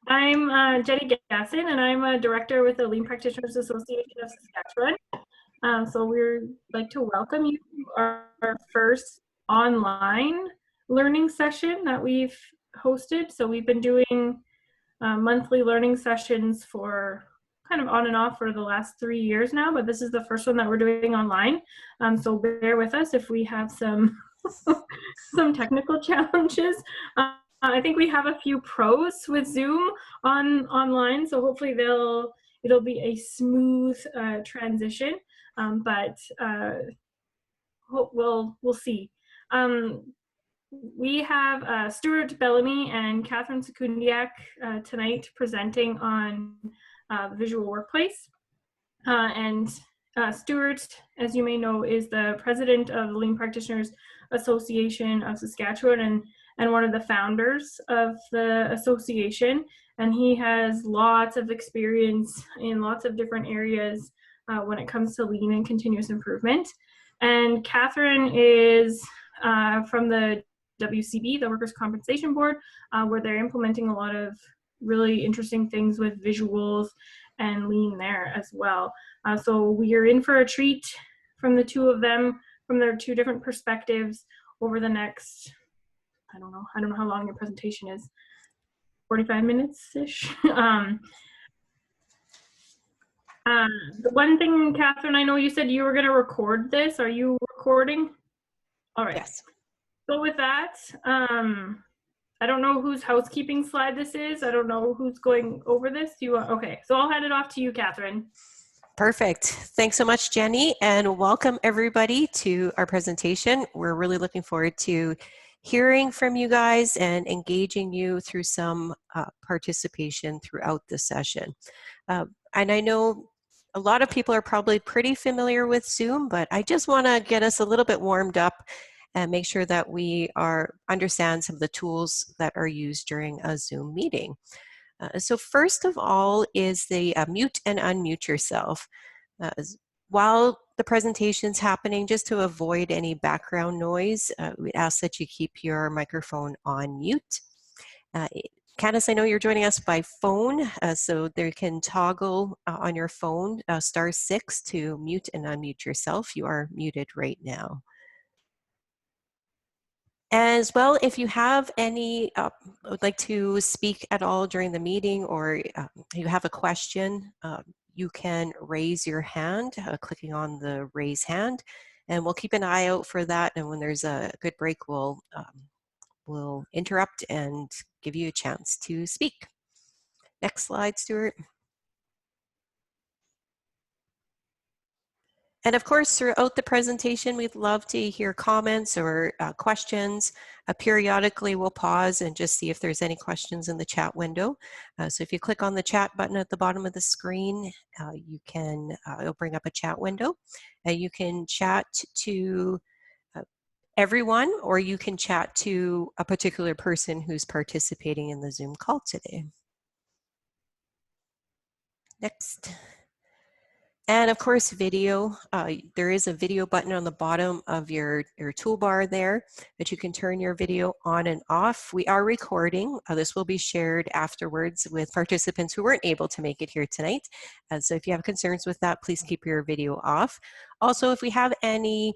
I'm Jenny Gasson, and I'm a director with the Lean Practitioners Association of Saskatchewan. So we'd like to welcome you to our first online learning session that we've hosted. So we've been doing monthly learning sessions for kind of on and off for the last 3 years now, but this is the first one that we're doing online. So bear with us if we have some some technical challenges. I think we have a few pros with Zoom online, so hopefully it'll be a smooth transition. But we'll see. We have Stuart Bellamy and Catherine Sekundiak tonight presenting on visual workplace. And Stuart, as you may know, is the president of the Lean Practitioners Association of Saskatchewan and one of the founders of the association. And he has lots of experience in lots of different areas when it comes to lean and continuous improvement. And Catherine is from the WCB, the Workers' Compensation Board, where they're implementing a lot of really interesting things with visuals and lean there as well. So we are in for a treat from the two of them, from their two different perspectives over the next, I don't know how long your presentation is, 45 minutes-ish. The one thing, Catherine, I know you said you were going to record this. Are you recording? All right. Yes. So with that, I don't know whose housekeeping slide this is. I don't know who's going over this. Okay, so I'll hand it off to you, Catherine. Perfect. Thanks so much, Jenny, and welcome everybody to our presentation. We're really looking forward to hearing from you guys and engaging you through some participation throughout the session. And I know a lot of people are probably pretty familiar with Zoom, but I just want to get us a little bit warmed up and make sure that we understand some of the tools that are used during a Zoom meeting. So first of all is the mute and unmute yourself. While the presentation's happening, just to avoid any background noise, we ask that you keep your microphone on mute. Candice, I know you're joining us by phone, so there you can toggle on your phone *6 to mute and unmute yourself. You are muted right now. As well, if you have any, would like to speak at all during the meeting, or you have a question, you can raise your hand, clicking on the raise hand, and we'll keep an eye out for that. And when there's a good break, we'll interrupt and give you a chance to speak. Next slide, Stuart. And of course, throughout the presentation, we'd love to hear comments or questions. Periodically, we'll pause and just see if there's any questions in the chat window. So if you click on the chat button at the bottom of the screen, it'll bring up a chat window. You can chat to everyone, or you can chat to a particular person who's participating in the Zoom call today. Next. And of course, video. There is a video button on the bottom of your toolbar there that you can turn your video on and off. We are recording. This will be shared afterwards with participants who weren't able to make it here tonight. So if you have concerns with that, please keep your video off. Also, if we have any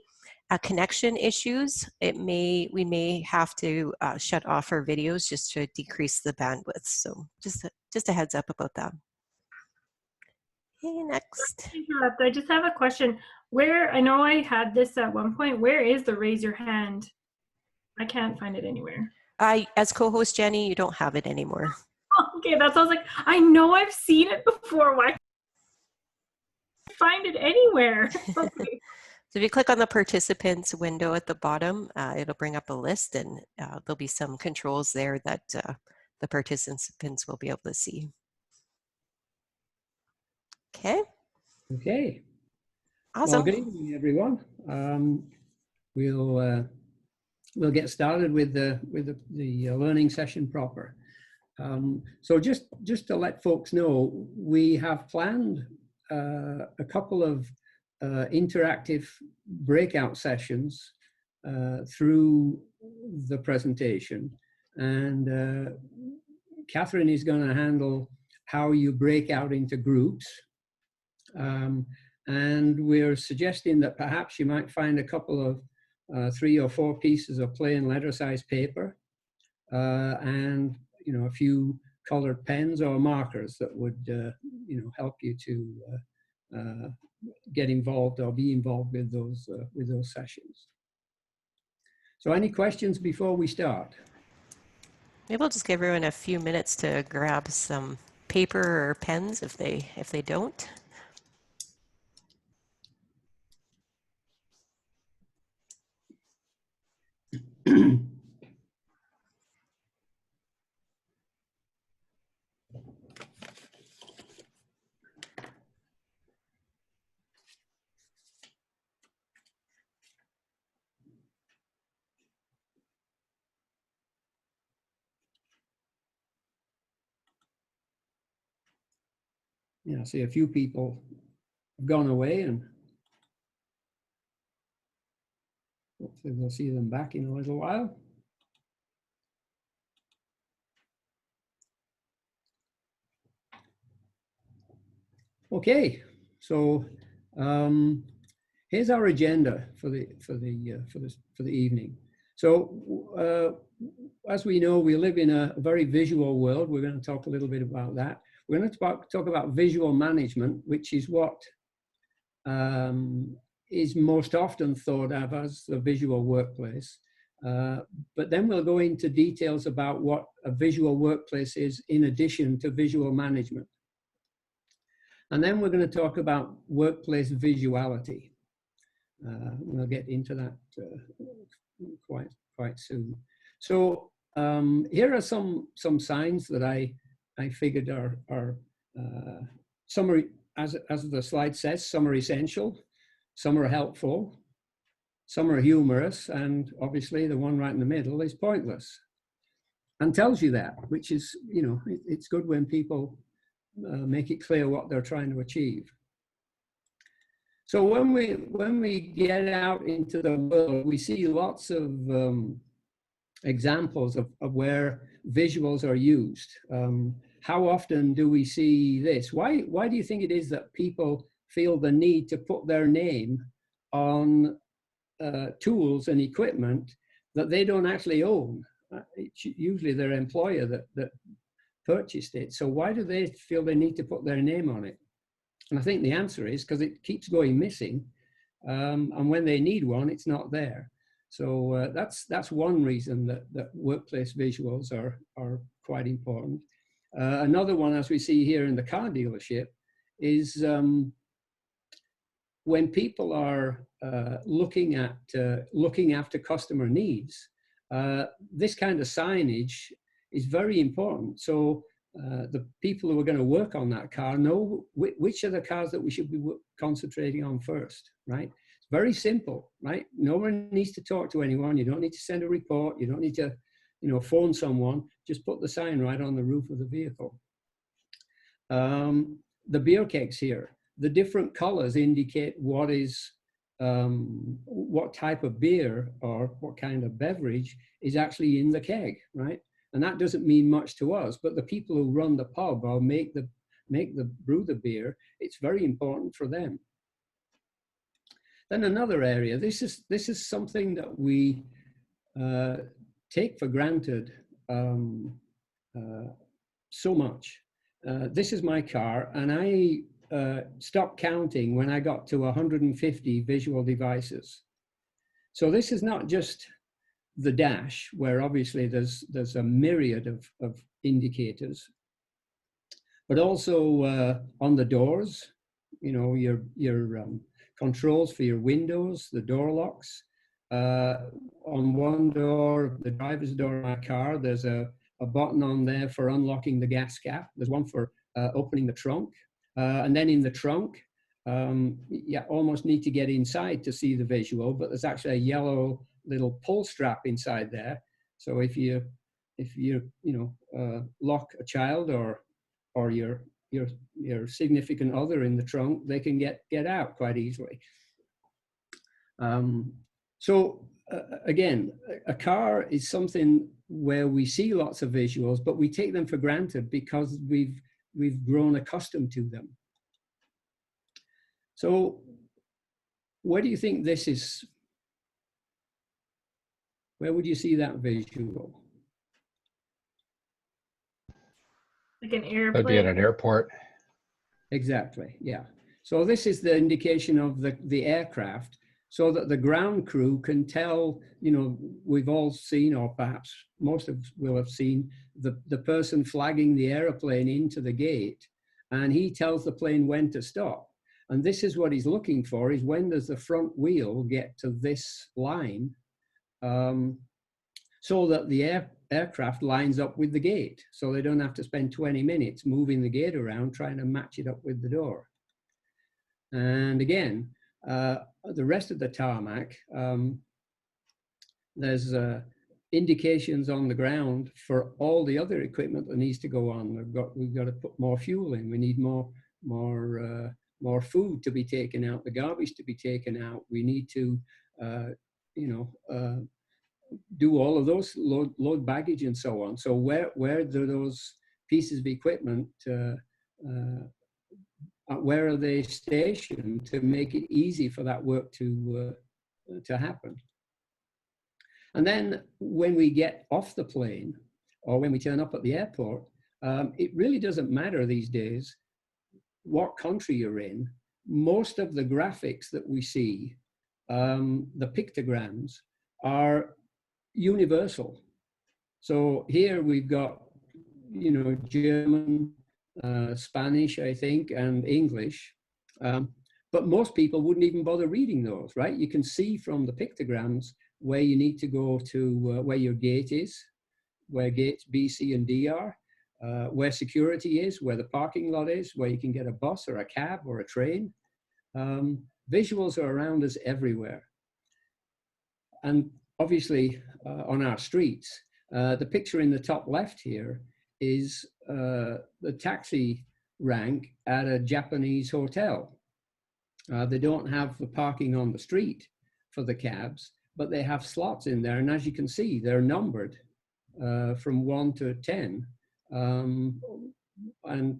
connection issues, we may have to shut off our videos just to decrease the bandwidth. So just a heads up about that. Okay, next. I just have a question. I know I had this at one point. Where is the raise your hand? I can't find it anywhere. As co-host Jenny, you don't have it anymore. Okay, that's what I was like, I know I've seen it before. Why can't I find it anywhere? Okay. So if you click on the participants window at the bottom, it'll bring up a list, and there'll be some controls there that the participants will be able to see. Okay. Okay. Awesome. Well, good evening, everyone. We'll get started with the learning session proper. So just to let folks know, we have planned a couple of interactive breakout sessions through the presentation, and Catherine is going to handle how you break out into groups. And we're suggesting that perhaps you might find a couple of 3 or 4 pieces of plain letter size paper and a few colored pens or markers that would help you to get involved or be involved with those sessions. So any questions before we start? Maybe we'll just give everyone a few minutes to grab some paper or pens if they don't. Yeah, I see a few people have gone away, and hopefully we'll see them back in a little while. Okay, so here's our agenda for the evening. So as we know, we live in a very visual world. We're going to talk a little bit about that. We're going to talk about visual management, which is what is most often thought of as the visual workplace. But then we'll go into details about what a visual workplace is in addition to visual management. And then we're going to talk about workplace visuality. We'll get into that quite soon. So here are some signs that I figured are some as the slide says, some are essential, some are helpful, some are humorous, and obviously the one right in the middle is pointless. And tells you that, which is, it's good when people make it clear what they're trying to achieve. So when we get out into the world, we see lots of examples of where visuals are used. How often do we see this? Why do you think it is that people feel the need to put their name on tools and equipment that they don't actually own? It's usually their employer that purchased it. So why do they feel they need to put their name on it? And I think the answer is because it keeps going missing. And when they need one, it's not there. So that's one reason that workplace visuals are quite important. Another one, as we see here in the car dealership, is when people are looking after customer needs, this kind of signage is very important. So the people who are going to work on that car know which are the cars that we should be concentrating on first, right? It's very simple, right? No one needs to talk to anyone. You don't need to send a report. You don't need to, phone someone. Just put the sign right on the roof of the vehicle. The beer kegs here, the different colors indicate what type of beer or what kind of beverage is actually in the keg, right? And that doesn't mean much to us, but the people who run the pub or brew the beer, it's very important for them. Then another area, this is something that we take for granted so much. This is my car, and I stopped counting when I got to 150 visual devices. So this is not just the dash, where obviously there's a myriad of indicators, but also on the doors, your controls for your windows, the door locks. On one door, the driver's door of my car, there's a button on there for unlocking the gas cap. There's one for opening the trunk. And then in the trunk, you almost need to get inside to see the visual, but there's actually a yellow little pull strap inside there. So if you lock a child or your significant other in the trunk, they can get out quite easily. So again, a car is something where we see lots of visuals, but we take them for granted because we've grown accustomed to them. So where do you think this is? Where would you see that visual? Like an airplane? That'd be at an airport. Exactly, yeah. So this is the indication of the aircraft, so that the ground crew can tell, you know, we've all seen, or perhaps most of us will have seen, the person flagging the airplane into the gate, and he tells the plane when to stop. And this is what he's looking for, is when does the front wheel get to this line, so that the aircraft lines up with the gate, so they don't have to spend 20 minutes moving the gate around trying to match it up with the door. And again, the rest of the tarmac, there's indications on the ground for all the other equipment that needs to go on. We've got to put more fuel in. We need more food to be taken out, the garbage to be taken out. We need to, do all of those, load baggage and so on. So where do those pieces of equipment, where are they stationed to make it easy for that work to happen? And then when we get off the plane, or when we turn up at the airport, it really doesn't matter these days what country you're in. Most of the graphics that we see, the pictograms, are universal. So here we've got, you know, German, Spanish, I think, and English. But most people wouldn't even bother reading those, right? You can see from the pictograms where you need to go to, where your gate is, where gates B, C, and D are, where security is, where the parking lot is, where you can get a bus or a cab or a train. Visuals are around us everywhere. And obviously, on our streets, the picture in the top left here is the taxi rank at a Japanese hotel. They don't have the parking on the street for the cabs, but they have slots in there. And as you can see, they're numbered from 1 to 10. And,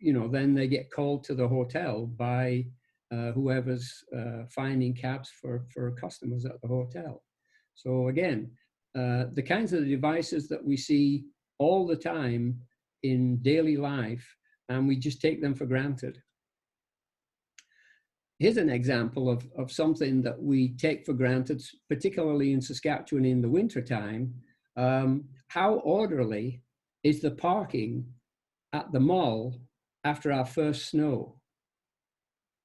you know, then they get called to the hotel by whoever's finding cabs for customers at the hotel. So again, the kinds of devices that we see all the time in daily life, and we just take them for granted. Here's an example of something that we take for granted, particularly in Saskatchewan in the wintertime. How orderly is the parking at the mall after our first snow?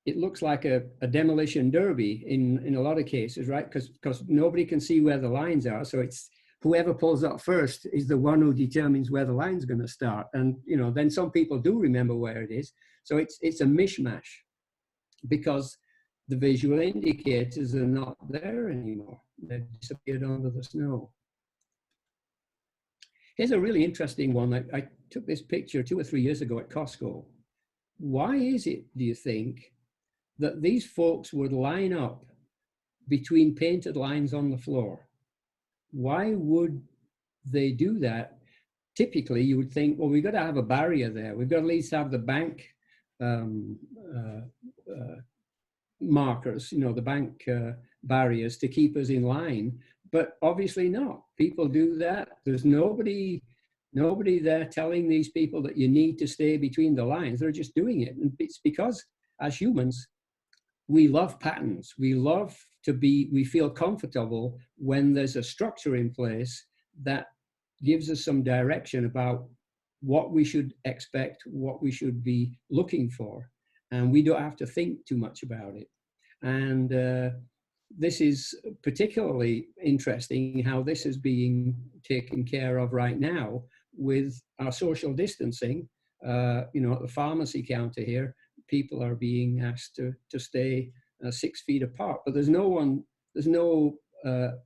It looks like a demolition derby in a lot of cases, right? Because nobody can see where the lines are. So it's whoever pulls up first is the one who determines where the line's going to start. And, you know, then some people do remember where it is. So it's a mishmash because the visual indicators are not there anymore. They've disappeared under the snow. Here's a really interesting one. I took this picture 2 or 3 years ago at Costco. Why is it, do you think, that these folks would line up between painted lines on the floor? Why would they do that? Typically, you would think, well, we've got to have a barrier there. We've got to at least have the bank markers, you know, the bank barriers to keep us in line. But obviously not. People do that. There's nobody there telling these people that you need to stay between the lines. They're just doing it. And it's because as humans, we love patterns. We feel comfortable when there's a structure in place that gives us some direction about what we should expect, what we should be looking for. And we don't have to think too much about it. And this is particularly interesting how this is being taken care of right now with our social distancing. You know, at the pharmacy counter here, people are being asked to stay 6 feet apart, but there's no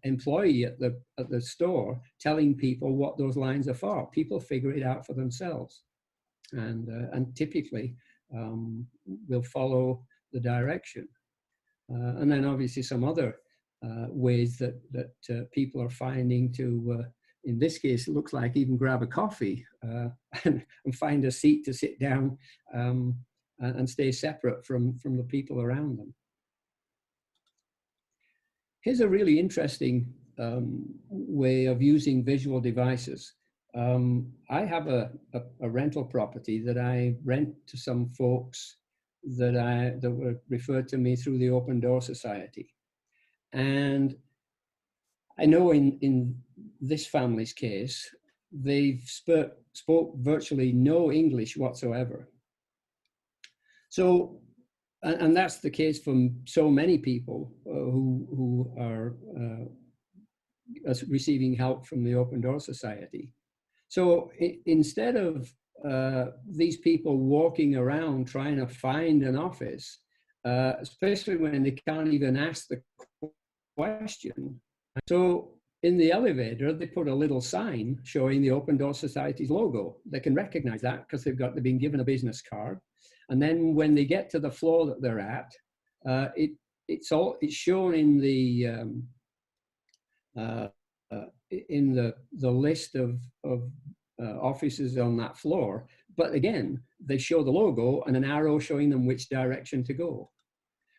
employee at the store telling people what those lines are for. People figure it out for themselves, and typically will follow the direction. And then obviously some other ways that people are finding to in this case, it looks like even grab a coffee and find a seat to sit down and stay separate from the people around them. Here's a really interesting way of using visual devices. I have a rental property that I rent to some folks that were referred to me through the Open Door Society. And I know in this family's case, they've spoke virtually no English whatsoever. So, and that's the case for so many people who are receiving help from the Open Door Society. So instead of these people walking around trying to find an office, especially when they can't even ask the question. So in the elevator, they put a little sign showing the Open Door Society's logo. They can recognize that because they've been given a business card. And then when they get to the floor that they're at, it's shown in the list of offices on that floor. But again, they show the logo and an arrow showing them which direction to go.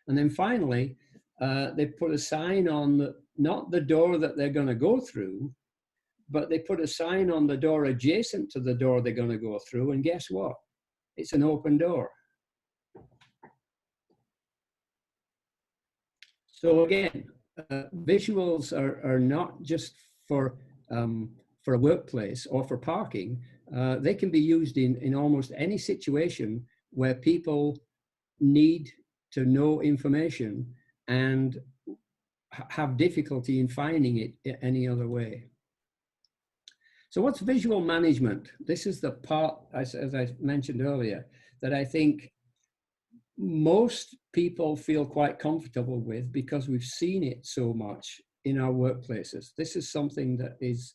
And then finally, they put a sign on not the door that they're going to go through, but they put a sign on the door adjacent to the door they're going to go through. And guess what? It's an open door. So again, visuals are not just for a workplace or for parking. They can be used in almost any situation where people need to know information and have difficulty in finding it any other way. So what's visual management? This is the part, as I mentioned earlier, that I think most people feel quite comfortable with because we've seen it so much in our workplaces. This is something that is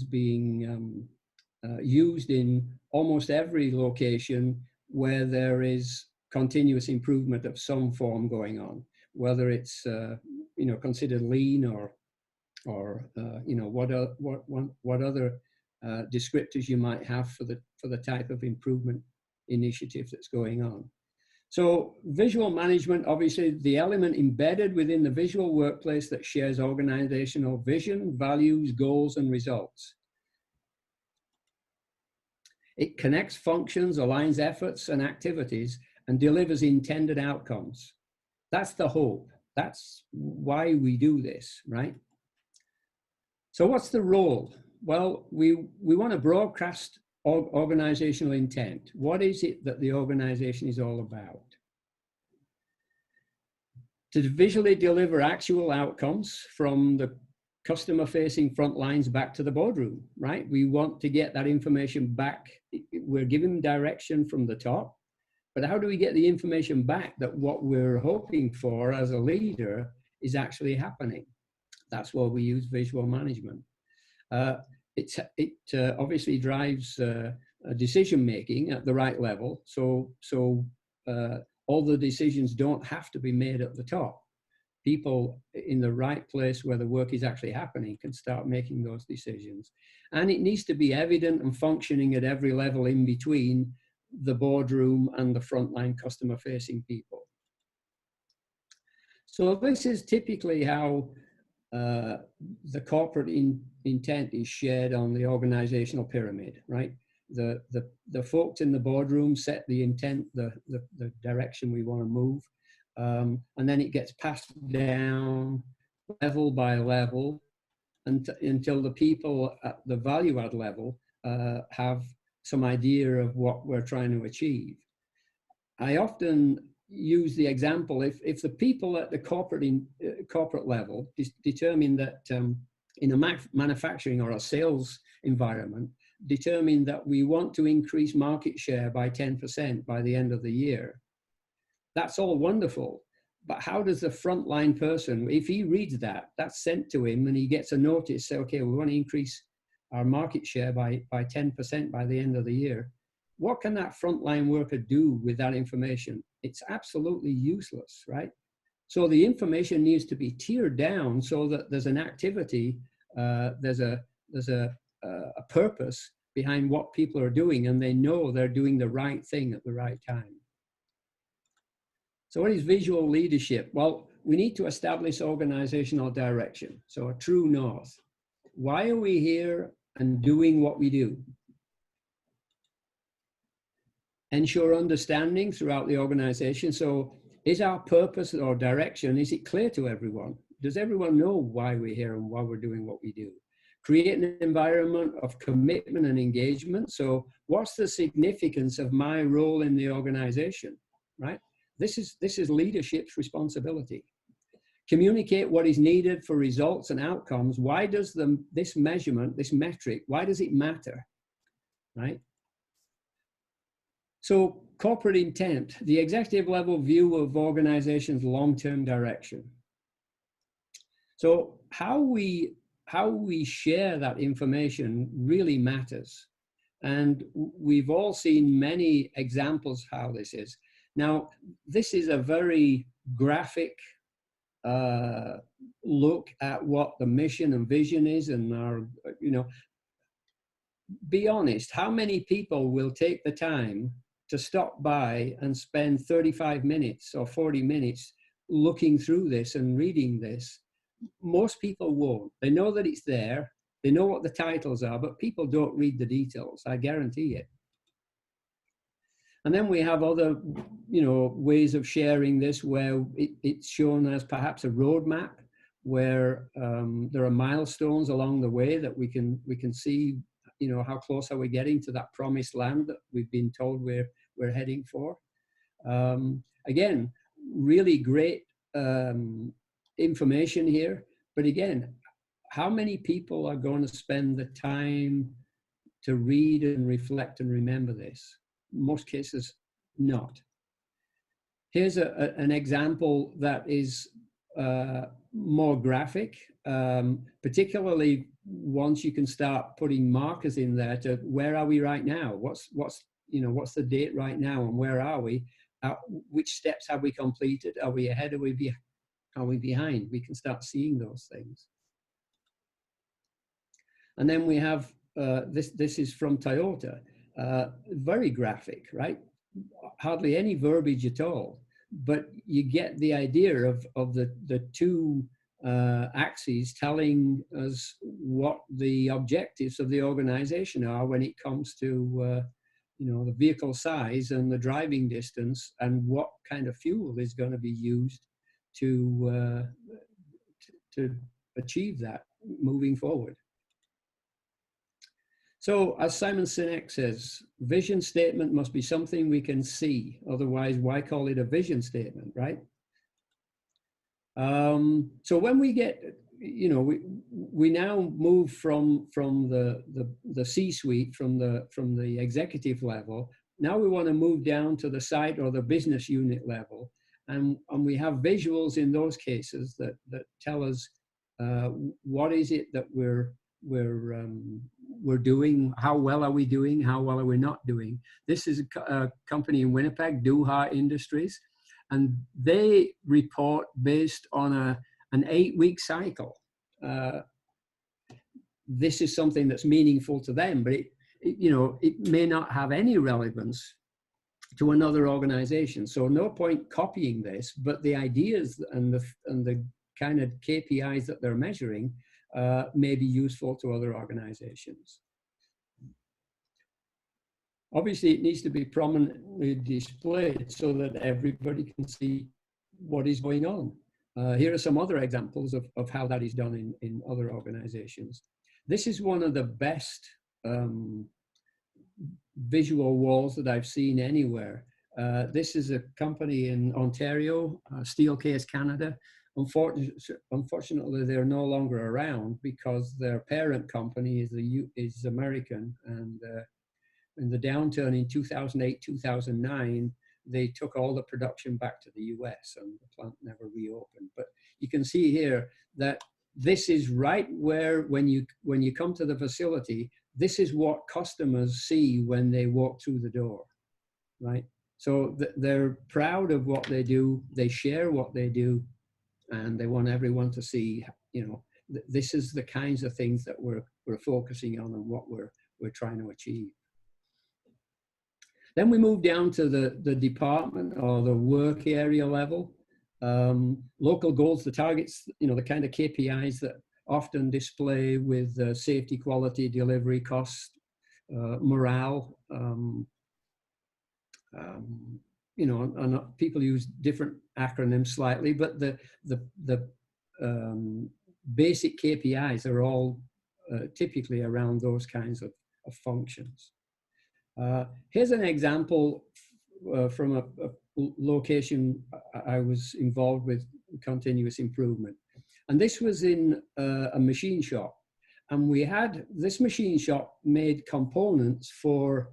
being used in almost every location where there is continuous improvement of some form going on, whether it's considered lean or what other descriptors you might have for the type of improvement initiative that's going on. So visual management, obviously the element embedded within the visual workplace that shares organizational vision, values, goals, and results. It connects functions, aligns efforts and activities, and delivers intended outcomes. That's the hope. That's why we do this, right? So what's the role? Well, we want to broadcast organizational intent. What is it that the organization is all about? To visually deliver actual outcomes from the customer-facing front lines back to the boardroom, right? We want to get that information back. We're given direction from the top, but how do we get the information back that what we're hoping for as a leader is actually happening? That's why we use visual management. It obviously drives decision-making at the right level. So all the decisions don't have to be made at the top. People in the right place where the work is actually happening can start making those decisions. And it needs to be evident and functioning at every level in between the boardroom and the frontline customer-facing people. So this is typically how the corporate intent is shared on the organizational pyramid, right? The folks in the boardroom set the intent, the direction we want to move, and then it gets passed down level by level until the people at the value add level have some idea of what we're trying to achieve. I often use the example, if the people at the corporate level determine that in a manufacturing or a sales environment, determine that we want to increase market share by 10% by the end of the year, that's all wonderful. But how does the frontline person, if he reads that, that's sent to him and he gets a notice, say, okay, we want to increase our market share by 10% by the end of the year. What can that frontline worker do with that information? It's absolutely useless, right? So the information needs to be tiered down so that there's an activity, there's a purpose behind what people are doing, and they know they're doing the right thing at the right time. So what is visual leadership? Well, we need to establish organizational direction, so a true north. Why are we here and doing what we do? Ensure understanding throughout the organization. So is our purpose or direction, is it clear to everyone? Does everyone know why we're here and why we're doing what we do? Create an environment of commitment and engagement. So what's the significance of my role in the organization, right? This is leadership's responsibility. Communicate what is needed for results and outcomes. Why does this measurement, this metric, why does it matter, right? So corporate intent, the executive level view of organization's long-term direction. So how we share that information really matters. And we've all seen many examples how this is. Now, this is a very graphic look at what the mission and vision is, and our, be honest, how many people will take the time to stop by and spend 35 minutes or 40 minutes looking through this and reading this? Most people won't. They know that it's there. They know what the titles are, but people don't read the details. I guarantee it. And then we have other, ways of sharing this where it's shown as perhaps a roadmap where there are milestones along the way that we can see, how close are we getting to that promised land that we've been told we're heading for. Again, really great information here, but again, how many people are going to spend the time to read and reflect and remember this? Most cases, not. Here's an example that is more graphic, particularly once you can start putting markers in there to where are we right now? What's the date right now, and where are we? Which steps have we completed? Are we ahead? Are we behind? We can start seeing those things. And then we have this is from Toyota. Very graphic, right? Hardly any verbiage at all, but you get the idea of the two axes telling us what the objectives of the organization are when it comes to the vehicle size and the driving distance, and what kind of fuel is going to be used to achieve that moving forward. So, as Simon Sinek says, vision statement must be something we can see. Otherwise, why call it a vision statement, right? So when we get, we now move from the C-suite, from the executive level. Now we want to move down to the site or the business unit level, and we have visuals in those cases that tell us what is it that we're doing, how well are we doing, how well are we not doing. This is a company in Winnipeg, Duha Industries, and they report based on an 8-week cycle. This is something that's meaningful to them, but it may not have any relevance to another organization. So no point copying this, but the ideas and the kind of KPIs that they're measuring may be useful to other organizations. Obviously, it needs to be prominently displayed so that everybody can see what is going on. Here are some other examples of how that is done in other organizations. This is one of the best visual walls that I've seen anywhere. This is a company in Ontario, Steelcase Canada. Unfortunately, they're no longer around because their parent company is American, and in the downturn in 2008, 2009, they took all the production back to the US, and the plant never reopened. But you can see here that this is right where, when you come to the facility, this is what customers see when they walk through the door, right? So they're proud of what they do, they share what they do, and they want everyone to see, this is the kinds of things that we're focusing on and what we're trying to achieve. Then we move down to the department or the work area level. Local goals, the targets, the kind of KPIs that often display with safety, quality, delivery, cost, morale. And people use different acronyms slightly, but the basic KPIs are all typically around those kinds of functions. Here's an example from a location I was involved with, continuous improvement. And this was in a machine shop. And we had, this machine shop made components for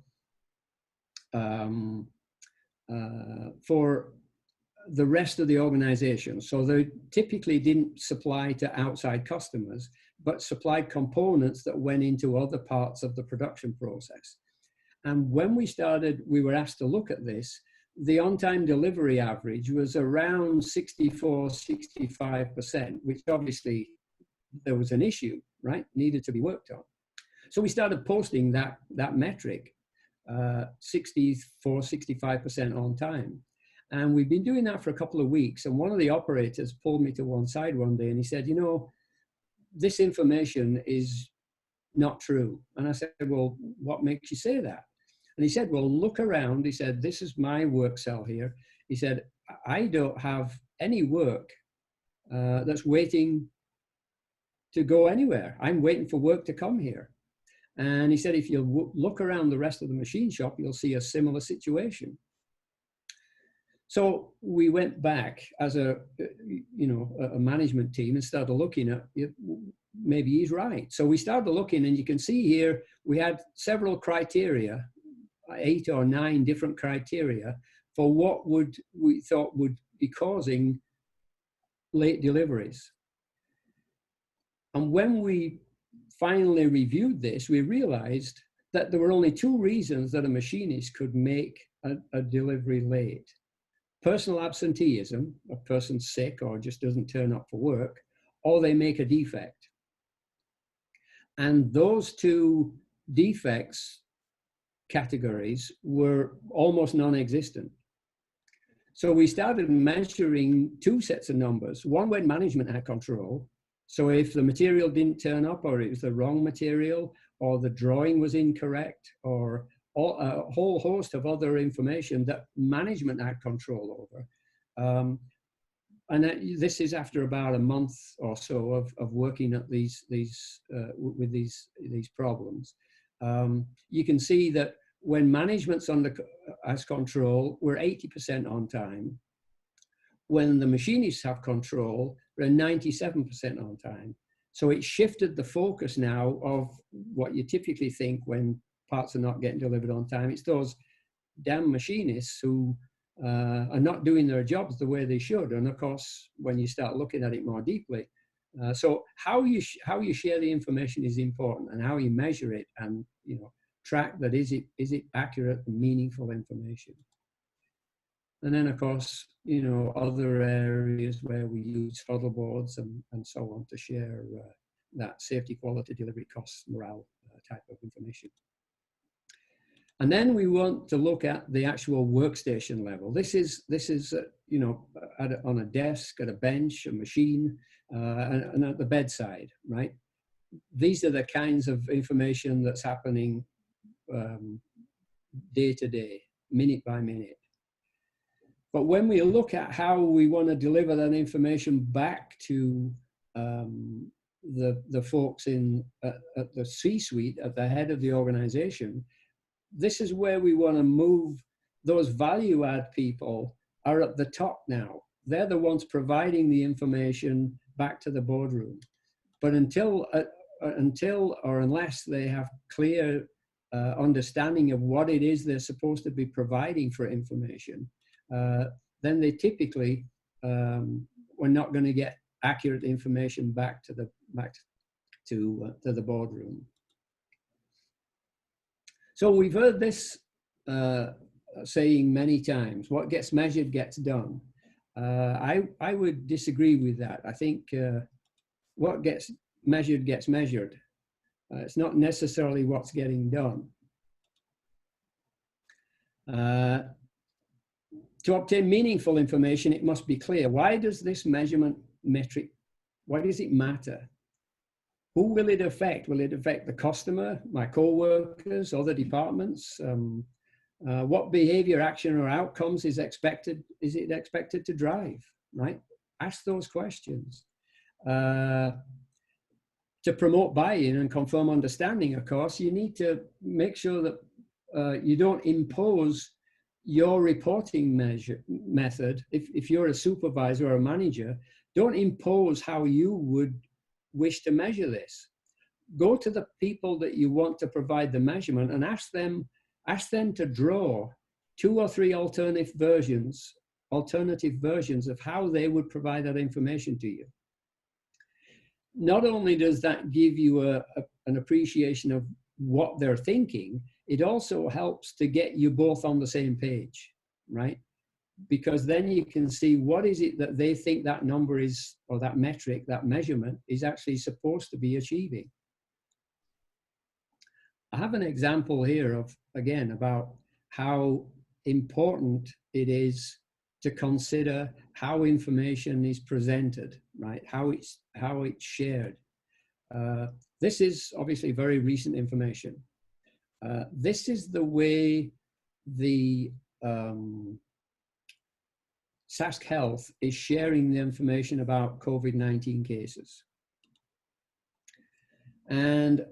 the rest of the organization. So they typically didn't supply to outside customers, but supplied components that went into other parts of the production process. And when we were asked to look at this, the on-time delivery average was around 64, 65%, which obviously there was an issue, right? Needed to be worked on. So we started posting that metric, 64, 65% on time. And we've been doing that for a couple of weeks. And one of the operators pulled me to one side one day and he said, this information is not true. And I said, well, what makes you say that? And he said, well, look around. He said, this is my work cell here. He said, I don't have any work that's waiting to go anywhere. I'm waiting for work to come here. And he said, if you look around the rest of the machine shop, you'll see a similar situation. So we went back as a management team and started looking at, maybe he's right. So we started looking, and you can see here, we had several criteria, 8 or 9 different criteria for what we thought would be causing late deliveries. And when we finally reviewed this, we realized that there were only 2 reasons that a machinist could make a delivery late. Personal absenteeism, a person's sick or just doesn't turn up for work, or they make a defect. And those 2 defects categories were almost non-existent. So we started measuring 2 sets of numbers, one when management had control. So if the material didn't turn up, or it was the wrong material, or the drawing was incorrect, or a whole host of other information that management had control over. This is after about a month or so of working at with these problems. You can see that when management's has control, we're 80% on time. When the machinists have control, we're 97% on time. So it shifted the focus now of what you typically think when parts are not getting delivered on time. It's those damn machinists who are not doing their jobs the way they should. And of course, when you start looking at it more deeply, so how you share the information is important, and how you measure it, and track that is it accurate and meaningful information. And then of course, other areas where we use huddle boards and so on to share that safety, quality, delivery, costs, morale type of information. And then we want to look at the actual workstation level. This is on a desk, at a bench, a machine, and at the bedside, right? These are the kinds of information that's happening day to day, minute by minute. But when we look at how we want to deliver that information back to the folks at the C-suite, at the head of the organization, this is where we want to move. Those value add people are at the top now. They're the ones providing the information back to the boardroom. But until or unless they have clear understanding of what it is they're supposed to be providing for information, then they typically we're not going to get accurate information back to the boardroom. So we've heard this saying many times: what gets measured gets done. I would disagree with that. I think what gets measured gets measured. It's not necessarily what's getting done. To obtain meaningful information, it must be clear. Why does this measurement metric, why does it matter? Who will it affect? Will it affect the customer, my co-workers, other departments? What behavior, action, or outcomes is it expected to drive, right? Ask those questions. To promote buy-in and confirm understanding, of course, you need to make sure that you don't impose your reporting method. If you're a supervisor or a manager, don't impose how you would wish to measure this. Go to the people that you want to provide the measurement and ask them to draw 2 or 3 alternative versions of how they would provide that information to you. Not only does that give you an appreciation of what they're thinking, it also helps to get you both on the same page, right? Because then you can see what is it that they think that number is, or that metric, that measurement is actually supposed to be achieving. I have an example here of, again, about how important it is to consider how information is presented, right? How it's shared. This is obviously very recent information. This is the way the Sask Health is sharing the information about COVID-19 cases. And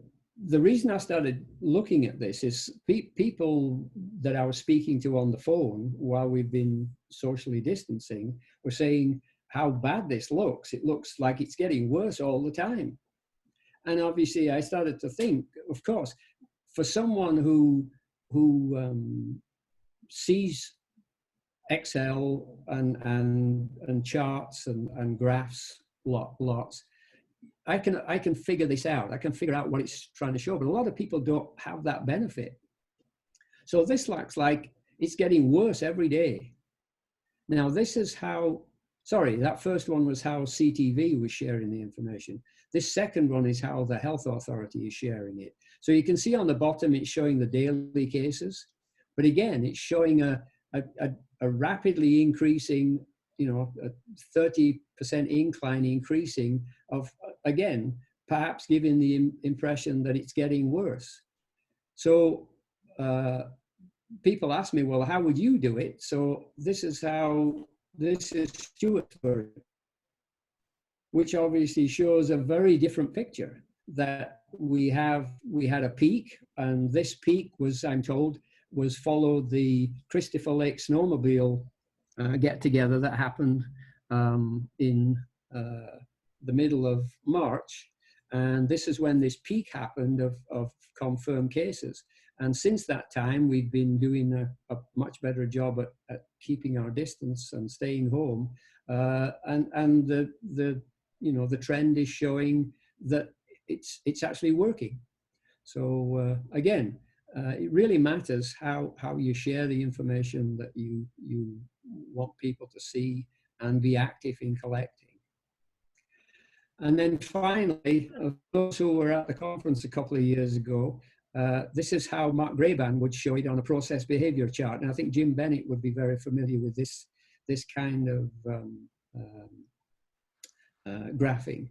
the reason I started looking at this is people that I was speaking to on the phone while we've been socially distancing were saying how bad this looks. It looks like it's getting worse all the time. And obviously I started to think, of course, for someone who sees Excel and charts and graphs lots, I can figure this out. I can figure out what it's trying to show, but a lot of people don't have that benefit. So this looks like it's getting worse every day. Now this is how, sorry, that first one was how CTV was sharing the information. This second one is how the health authority is sharing it. So you can see on the bottom, it's showing the daily cases, but again, it's showing a rapidly increasing, you know, a 30% incline increasing of, again, perhaps giving the impression that it's getting worse. So people ask me, well, how would you do it? So this is Stuart's version, which obviously shows a very different picture, that we had a peak, and this peak was, I'm told, was followed the Christopher Lake snowmobile get together that happened in the middle of March. And this is when this peak happened of confirmed cases. And since that time, we've been doing a much better job at keeping our distance and staying home. And the trend is showing that it's actually working. So again, it really matters how you share the information that you want people to see and be active in collecting. And then finally, those who were at the conference a couple of years ago, this is how Mark Graban would show it on a process behavior chart. And I think Jim Bennett would be very familiar with this kind of graphing.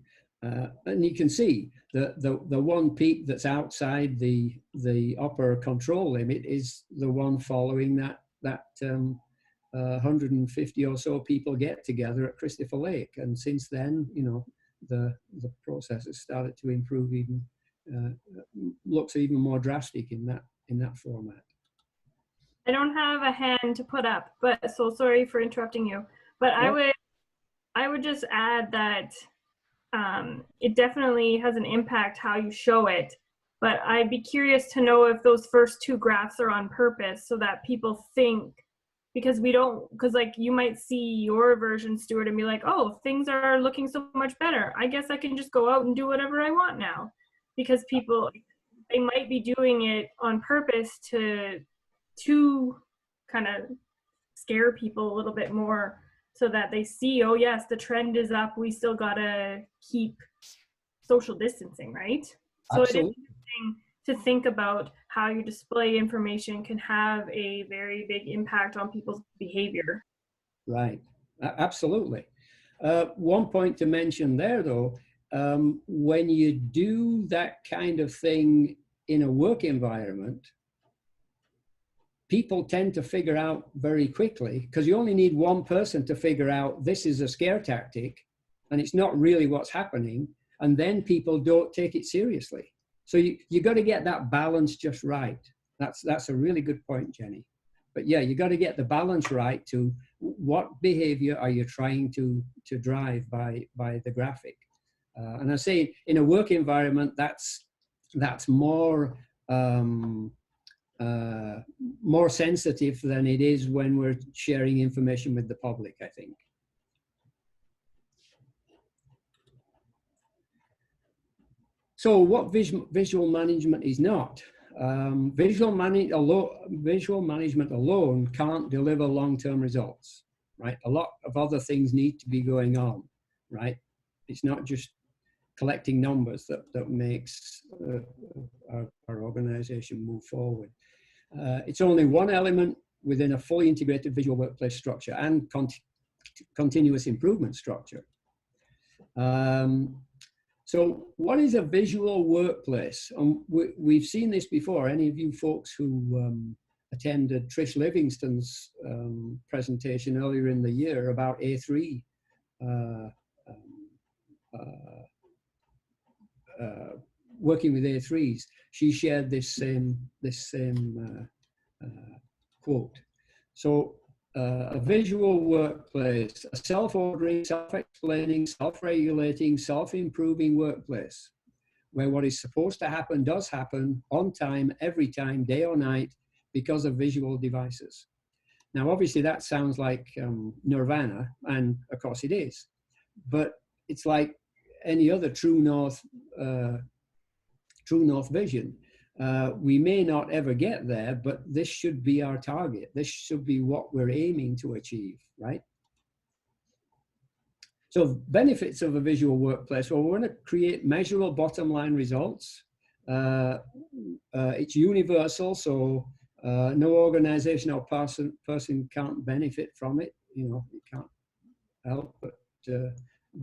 And you can see the one peak that's outside the upper control limit is the one following that 150 or so people get together at Christopher Lake. And since then, you know, the process has started to improve, even looks even more drastic in that format. I don't have a hand to put up, but so sorry for interrupting you. But yeah. I would just add that it definitely has an impact how you show it. But I'd be curious to know if those first 2 graphs are on purpose so that people think, because like you might see your version, Stuart, and be like, oh, things are looking so much better. I guess I can just go out and do whatever I want now. Because people, they might be doing it on purpose to kind of scare people a little bit more so that they see, oh yes, the trend is up. We still gotta keep social distancing, right? So it is Absolutely. interesting to think about how you display information can have a very big impact on people's behavior. Right. Absolutely. One point to mention there, though, when you do that kind of thing in a work environment, people tend to figure out very quickly, because you only need one person to figure out this is a scare tactic and it's not really what's happening, and then people don't take it seriously. So you got to get that balance just right. That's a really good point, Jenny. But yeah, you got to get the balance right to what behavior are you trying to drive by the graphic. And I say in a work environment, that's more more sensitive than it is when we're sharing information with the public, I think. So what visual management is not. Visual management alone can't deliver long-term results, right? A lot of other things need to be going on, right? It's not just collecting numbers that makes our organization move forward. It's only one element within a fully integrated visual workplace structure and continuous improvement structure. So what is a visual workplace? We've seen this before. Any of you folks who attended Trish Livingston's presentation earlier in the year about A3 working with A3s, she shared this same quote. So a visual workplace, a self-ordering, self-explaining, self-regulating, self-improving workplace, where what is supposed to happen does happen on time, every time, day or night, because of visual devices. Now, obviously, that sounds like nirvana, and of course it is. But it's like any other true north vision. We may not ever get there, but this should be our target. This should be what we're aiming to achieve, right? So benefits of a visual workplace, well, we want to create measurable bottom line results. It's universal, so no organization or person can't benefit from it. You know, it can't help but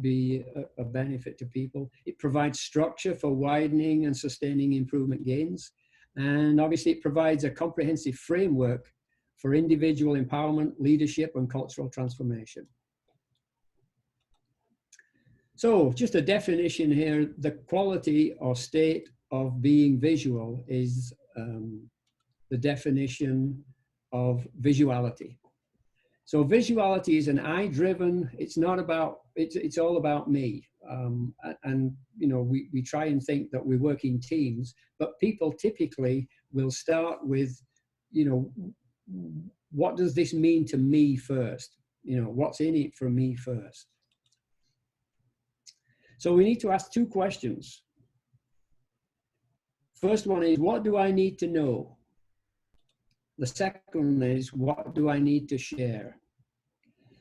be a benefit to people. It provides structure for widening and sustaining improvement gains. And obviously it provides a comprehensive framework for individual empowerment, leadership, and cultural transformation. So just a definition here, the quality or state of being visual is the definition of visuality. So visuality is an eye-driven, it's not about, it's all about me. And you know, we try and think that we work in teams, but people typically will start with, you know, what does this mean to me first? You know, what's in it for me first? So we need to ask two questions. First one is, what do I need to know? The second one is, what do I need to share?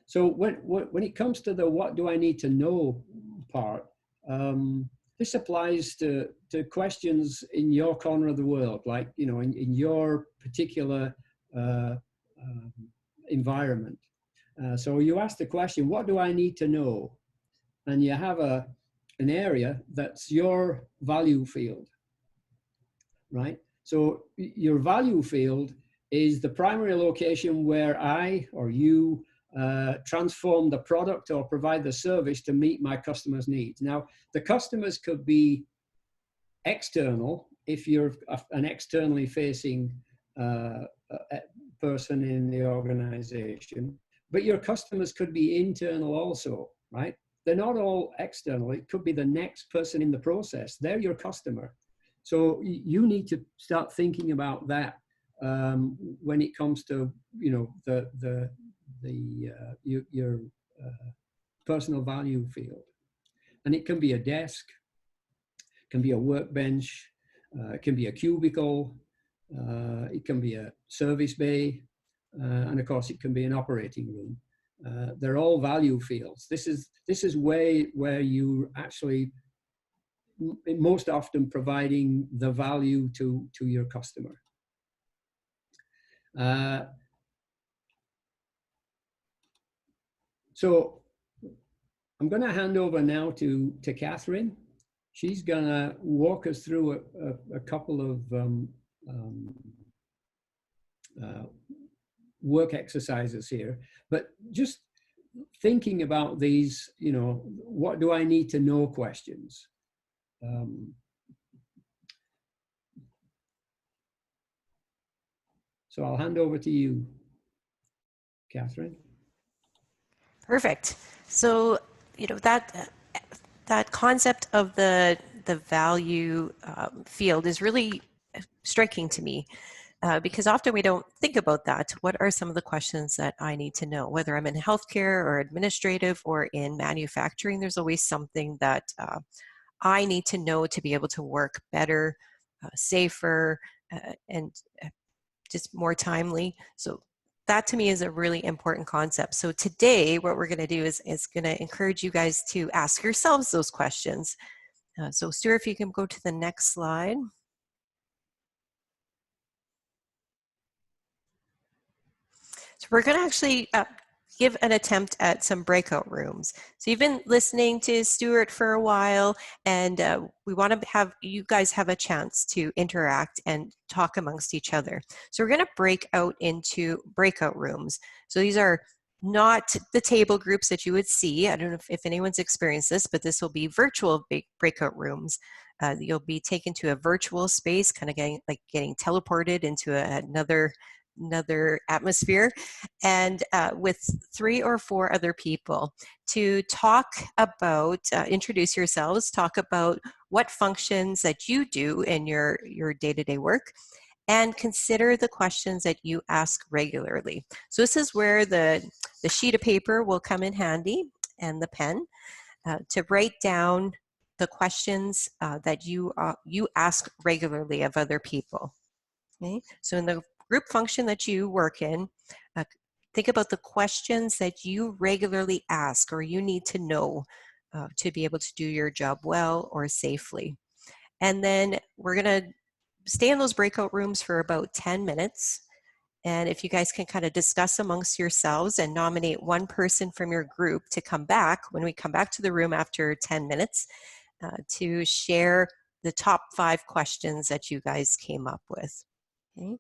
So when it comes to the what do I need to know part, this applies to questions in your corner of the world, like, you know, in your particular environment. So you ask the question, what do I need to know? And you have an area that's your value field, right? So your value field is the primary location where I or you transform the product or provide the service to meet my customers' needs. Now, the customers could be external if you're an externally facing person in the organization, but your customers could be internal also, right? They're not all external. It could be the next person in the process. They're your customer. So you need to start thinking about that when it comes to, you know, your personal value field. And it can be a desk, it can be a workbench, it can be a cubicle, it can be a service bay, and of course it can be an operating room. They're all value fields. This is where you actually most often providing the value to your customer. So I'm going to hand over now to Catherine. She's going to walk us through a couple of work exercises here, but just thinking about these, you know, what do I need to know questions. So I'll hand over to you, Catherine. Perfect. So, you know, that concept of the value field is really striking to me. Because often we don't think about that. What are some of the questions that I need to know? Whether I'm in healthcare or administrative or in manufacturing, there's always something that I need to know to be able to work better, safer, and just more timely. So that to me is a really important concept. So today, what we're going to do is going to encourage you guys to ask yourselves those questions. So Stuart, if you can go to the next slide. So we're going to actually give an attempt at some breakout rooms. So you've been listening to Stuart for a while, and we want to have you guys have a chance to interact and talk amongst each other. So we're going to break out into breakout rooms. So these are not the table groups that you would see. I don't know if anyone's experienced this, but this will be virtual breakout rooms. You'll be taken to a virtual space, kind of getting teleported into another atmosphere, and with 3 or 4 other people to talk about, introduce yourselves, talk about what functions that you do in your day-to-day work, and consider the questions that you ask regularly. So this is where the sheet of paper will come in handy, and the pen, to write down the questions that you ask regularly of other people. Okay? So in the group function that you work in, think about the questions that you regularly ask or you need to know to be able to do your job well or safely. And then we're going to stay in those breakout rooms for about 10 minutes. And if you guys can kind of discuss amongst yourselves and nominate one person from your group to come back, when we come back to the room after 10 minutes, to share the top 5 questions that you guys came up with. Okay.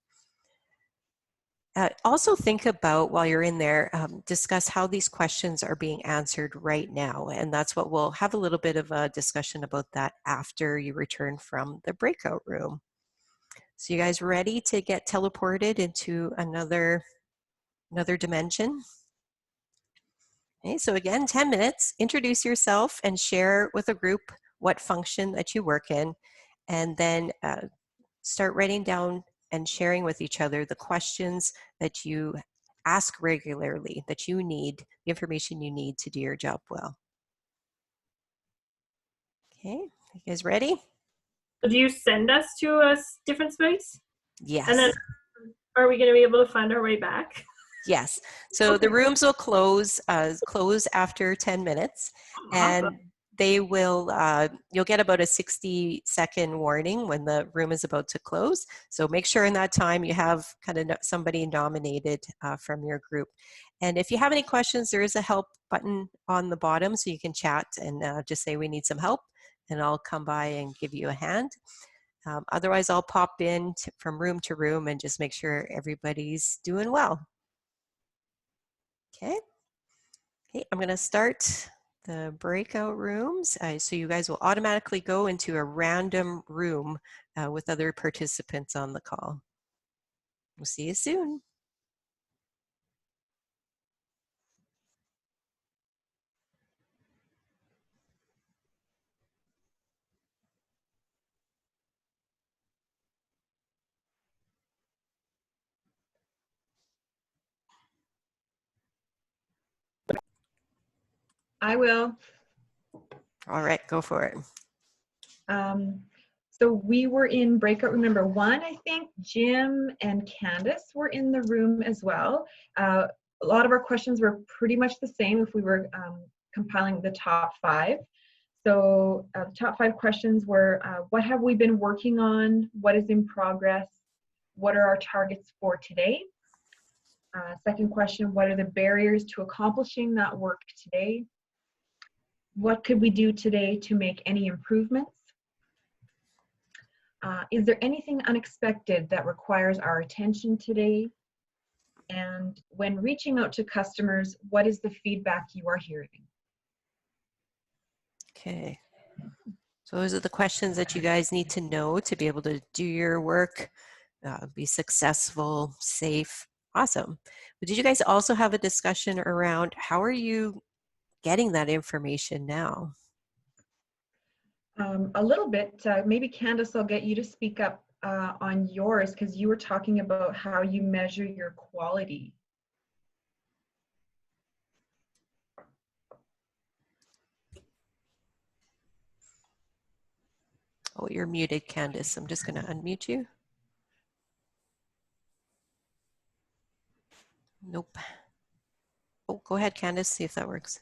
Also think about, while you're in there, discuss how these questions are being answered right now. And that's what we'll have a little bit of a discussion about that after you return from the breakout room. So you guys ready to get teleported into another dimension? Okay, so again, 10 minutes, introduce yourself and share with a group what function that you work in, and then start writing down and sharing with each other the questions that you ask regularly, that you need, the information you need to do your job well. Okay, you guys ready? Do you send us to a different space? Yes. And then are we going to be able to find our way back? Yes. So the rooms will close after 10 minutes, and Awesome. they will, you'll get about a 60-second warning when the room is about to close. So make sure in that time you have kind of somebody nominated from your group. And if you have any questions, there is a help button on the bottom, so you can chat and just say we need some help, and I'll come by and give you a hand. Otherwise, I'll pop in from room to room and just make sure everybody's doing well. Okay. Okay, I'm going to start the breakout rooms. So you guys will automatically go into a random room with other participants on the call. We'll see you soon. I will. All right, go for it. So we were in breakout room number 1, I think. Jim and Candace were in the room as well. A lot of our questions were pretty much the same if we were compiling the top 5. So the top 5 questions were, what have we been working on? What is in progress? What are our targets for today? Second question, what are the barriers to accomplishing that work today? What could we do today to make any improvements? Is there anything unexpected that requires our attention today? And when reaching out to customers, what is the feedback you are hearing? Okay. So those are the questions that you guys need to know to be able to do your work, be successful, safe. Awesome. But did you guys also have a discussion around how are you getting that information now? A little bit. Maybe Candace, I'll get you to speak up on yours, because you were talking about how you measure your quality. Oh, you're muted, Candace. I'm just going to unmute you. Nope. Oh, go ahead, Candace, see if that works.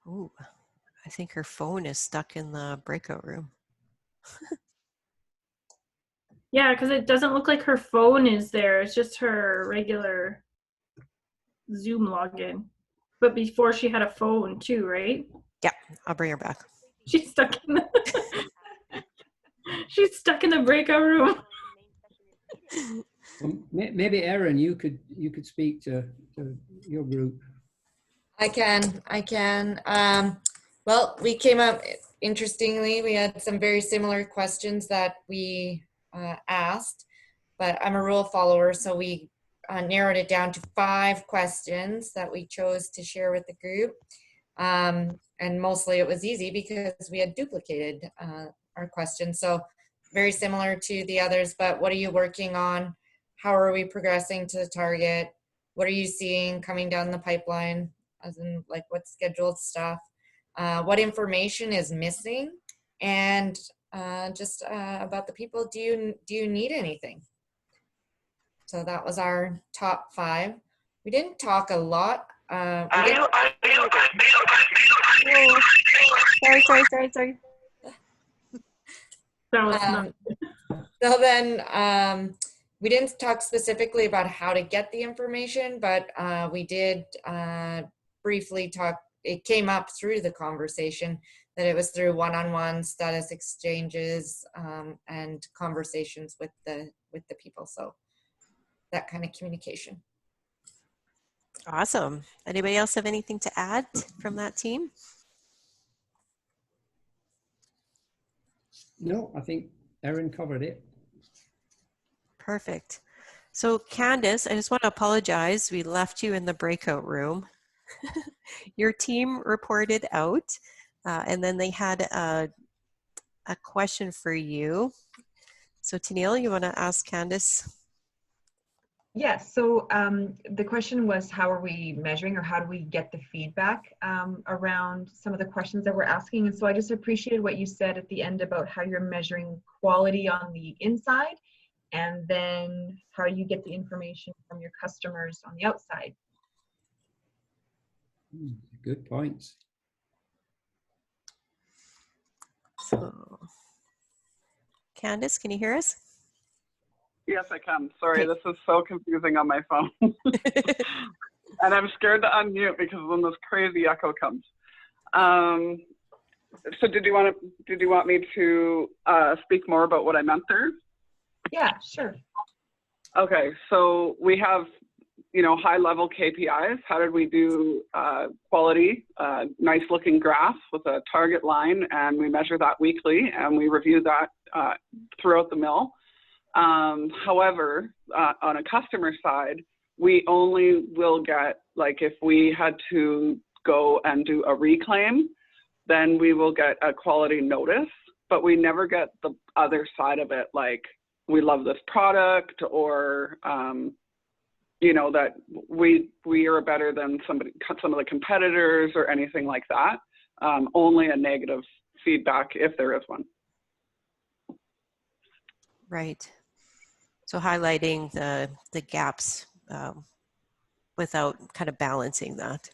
Oh, I think her phone is stuck in the breakout room. Yeah, because it doesn't look like her phone is there. It's just her regular Zoom login. But before she had a phone too, right? Yeah, I'll bring her back. She's stuck in the she's stuck in the breakout room. Well, maybe Erin, you could speak to your group. I can. Well, we came up, interestingly, we had some very similar questions that we asked, but I'm a rule follower, so we narrowed it down to 5 questions that we chose to share with the group. And mostly it was easy because we had duplicated our questions. So very similar to the others, but what are you working on? How are we progressing to the target? What are you seeing coming down the pipeline? As in, like, what scheduled stuff? What information is missing? And just about the people, do you need anything? So that was our top 5. We didn't talk a lot. Sorry. That was not So then we didn't talk specifically about how to get the information, but we did briefly talk. It came up through the conversation that it was through one-on-one status exchanges and conversations with the people. So that kind of communication. Awesome. Anybody else have anything to add from that team? No, I think Erin covered it. Perfect. So Candace, I just want to apologize. We left you in the breakout room. Your team reported out, and then they had a question for you. So Tennille, you want to ask Candace? Yes, so the question was, how are we measuring, or how do we get the feedback around some of the questions that we're asking? And so I just appreciated what you said at the end about how you're measuring quality on the inside, and then how you get the information from your customers on the outside. Good points. So, Candace, can you hear us? Yes, I can. Sorry, Okay. This is so confusing on my phone. And I'm scared to unmute because then this crazy echo comes. So did you want me to speak more about what I meant there? Yeah, sure. Okay, so we have, high level KPIs. How did we do quality? Nice looking graph with a target line, and we measure that weekly, and we review that throughout the mill. However, on a customer side, we only will get, like, if we had to go and do a reclaim, then we will get a quality notice, but we never get the other side of it, like, we love this product, or, that we are better than some of the competitors or anything like that. Only a negative feedback if there is one. Right. So highlighting the gaps without kind of balancing that.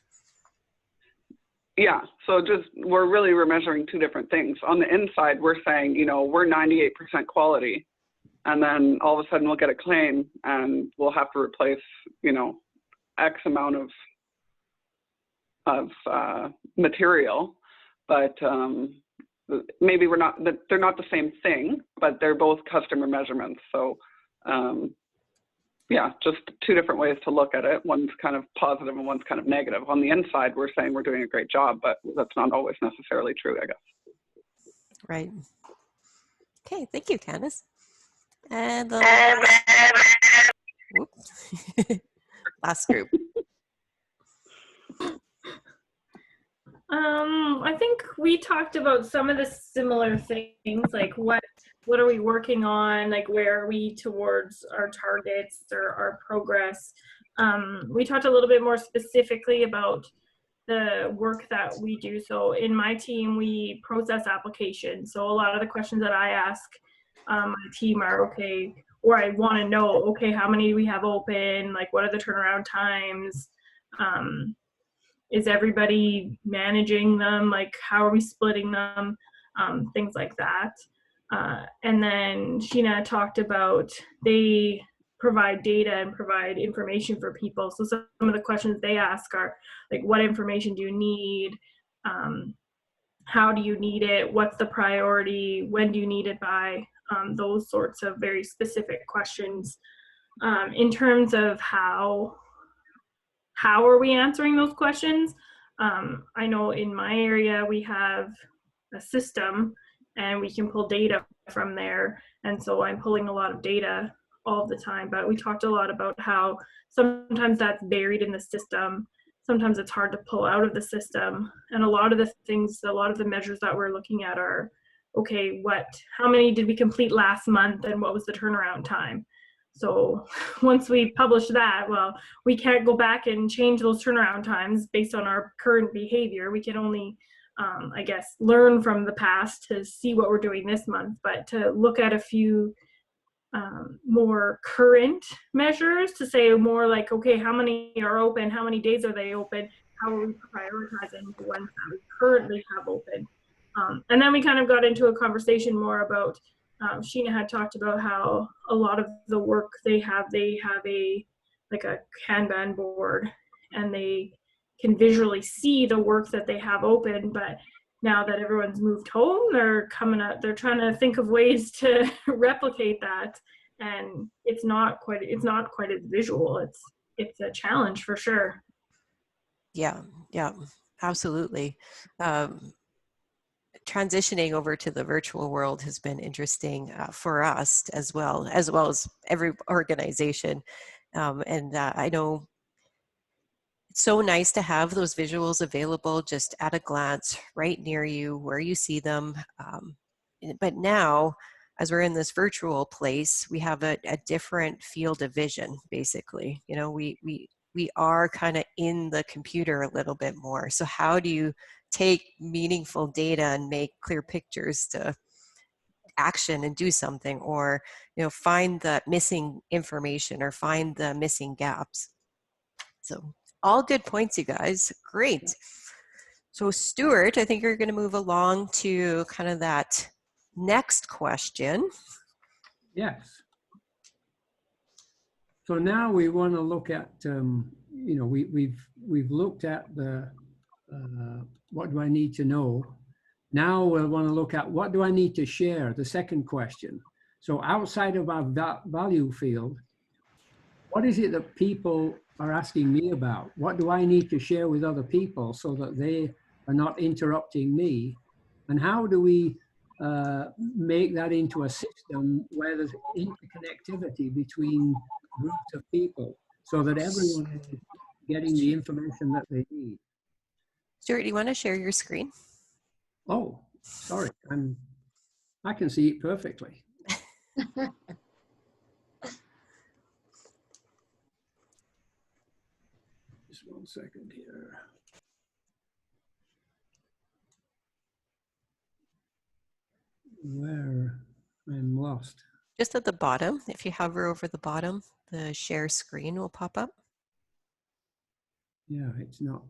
Yeah, so we're measuring two different things. On the inside, we're saying, you know, we're 98% quality, and then all of a sudden we'll get a claim and we'll have to replace, you know, X amount of material, but maybe they're not the same thing, but they're both customer measurements. So yeah, just two different ways to look at it. One's kind of positive and one's kind of negative. On the inside, we're saying we're doing a great job, but that's not always necessarily true, I guess. Right. Okay, thank you, Candace. And the last group. I think we talked about some of the similar things, like what are we working on, like where are we towards our targets or our progress. We talked a little bit more specifically about the work that we do. So in my team, we process applications. So a lot of the questions that I ask my team are, okay, or I want to know, okay, how many do we have open? Like, what are the turnaround times? Is everybody managing them? Like, how are we splitting them? Things like that. And then Sheena talked about they provide data and provide information for people. So some of the questions they ask are like, what information do you need? How do you need it? What's the priority? When do you need it by? Those sorts of very specific questions. In terms of how are we answering those questions? I know in my area we have a system and we can pull data from there, and so I'm pulling a lot of data all the time, but we talked a lot about how sometimes that's buried in the system, sometimes it's hard to pull out of the system, and a lot of the measures that we're looking at are, okay, how many did we complete last month and what was the turnaround time? So once we publish that, well, we can't go back and change those turnaround times based on our current behavior. We can only, I guess, learn from the past to see what we're doing this month, but to look at a few more current measures to say more like, okay, how many are open? How many days are they open? How are we prioritizing the ones that we currently have open? And then we kind of got into a conversation more about Sheena had talked about how a lot of the work they have a Kanban board, and they can visually see the work that they have open. But now that everyone's moved home, they're trying to think of ways to replicate that, and it's not quite as visual. It's a challenge for sure. Yeah, absolutely. Transitioning over to the virtual world has been interesting for us as well as every organization. I know it's so nice to have those visuals available just at a glance right near you where you see them. But now, as we're in this virtual place, we have a different field of vision, basically. You know, we are kind of in the computer a little bit more. So how do you take meaningful data and make clear pictures to action and do something, or, you know, find the missing information or find the missing gaps? So all good points, you guys. Great. So Stuart, I think you're going to move along to kind of that next question. Yes. So now we want to look at, you know, we've looked at the what do I need to know. Now we'll want to look at what do I need to share, the second question. So outside of our value field, what is it that people are asking me about? What do I need to share with other people so that they are not interrupting me? And how do we make that into a system where there's interconnectivity between groups of people so that everyone is getting the information that they need? Stuart, do you want to share your screen? Oh, sorry, I can see it perfectly. Just 1 second here. Where I'm lost. Just at the bottom, if you hover over the bottom, the share screen will pop up. Yeah, it's not.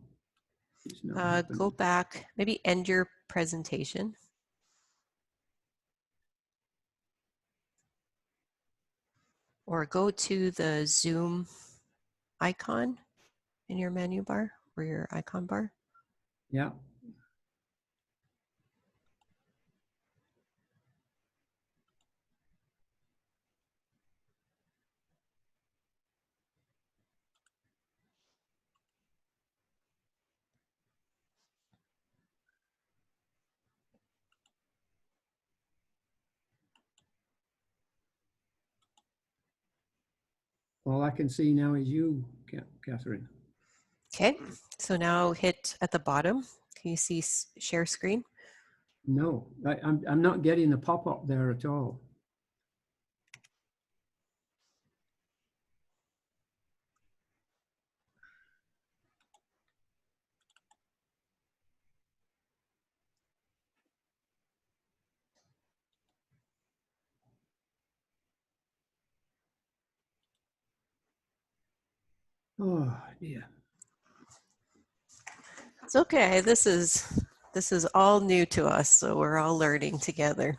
It's not Go happening. back, maybe end your presentation. Or go to the Zoom icon in your menu bar or your icon bar. Yeah. All I can see now is you, Catherine. Okay, so now hit at the bottom. Can you see share screen? No, I'm not getting the pop-up there at all. Oh dear. It's okay. This is all new to us, so we're all learning together.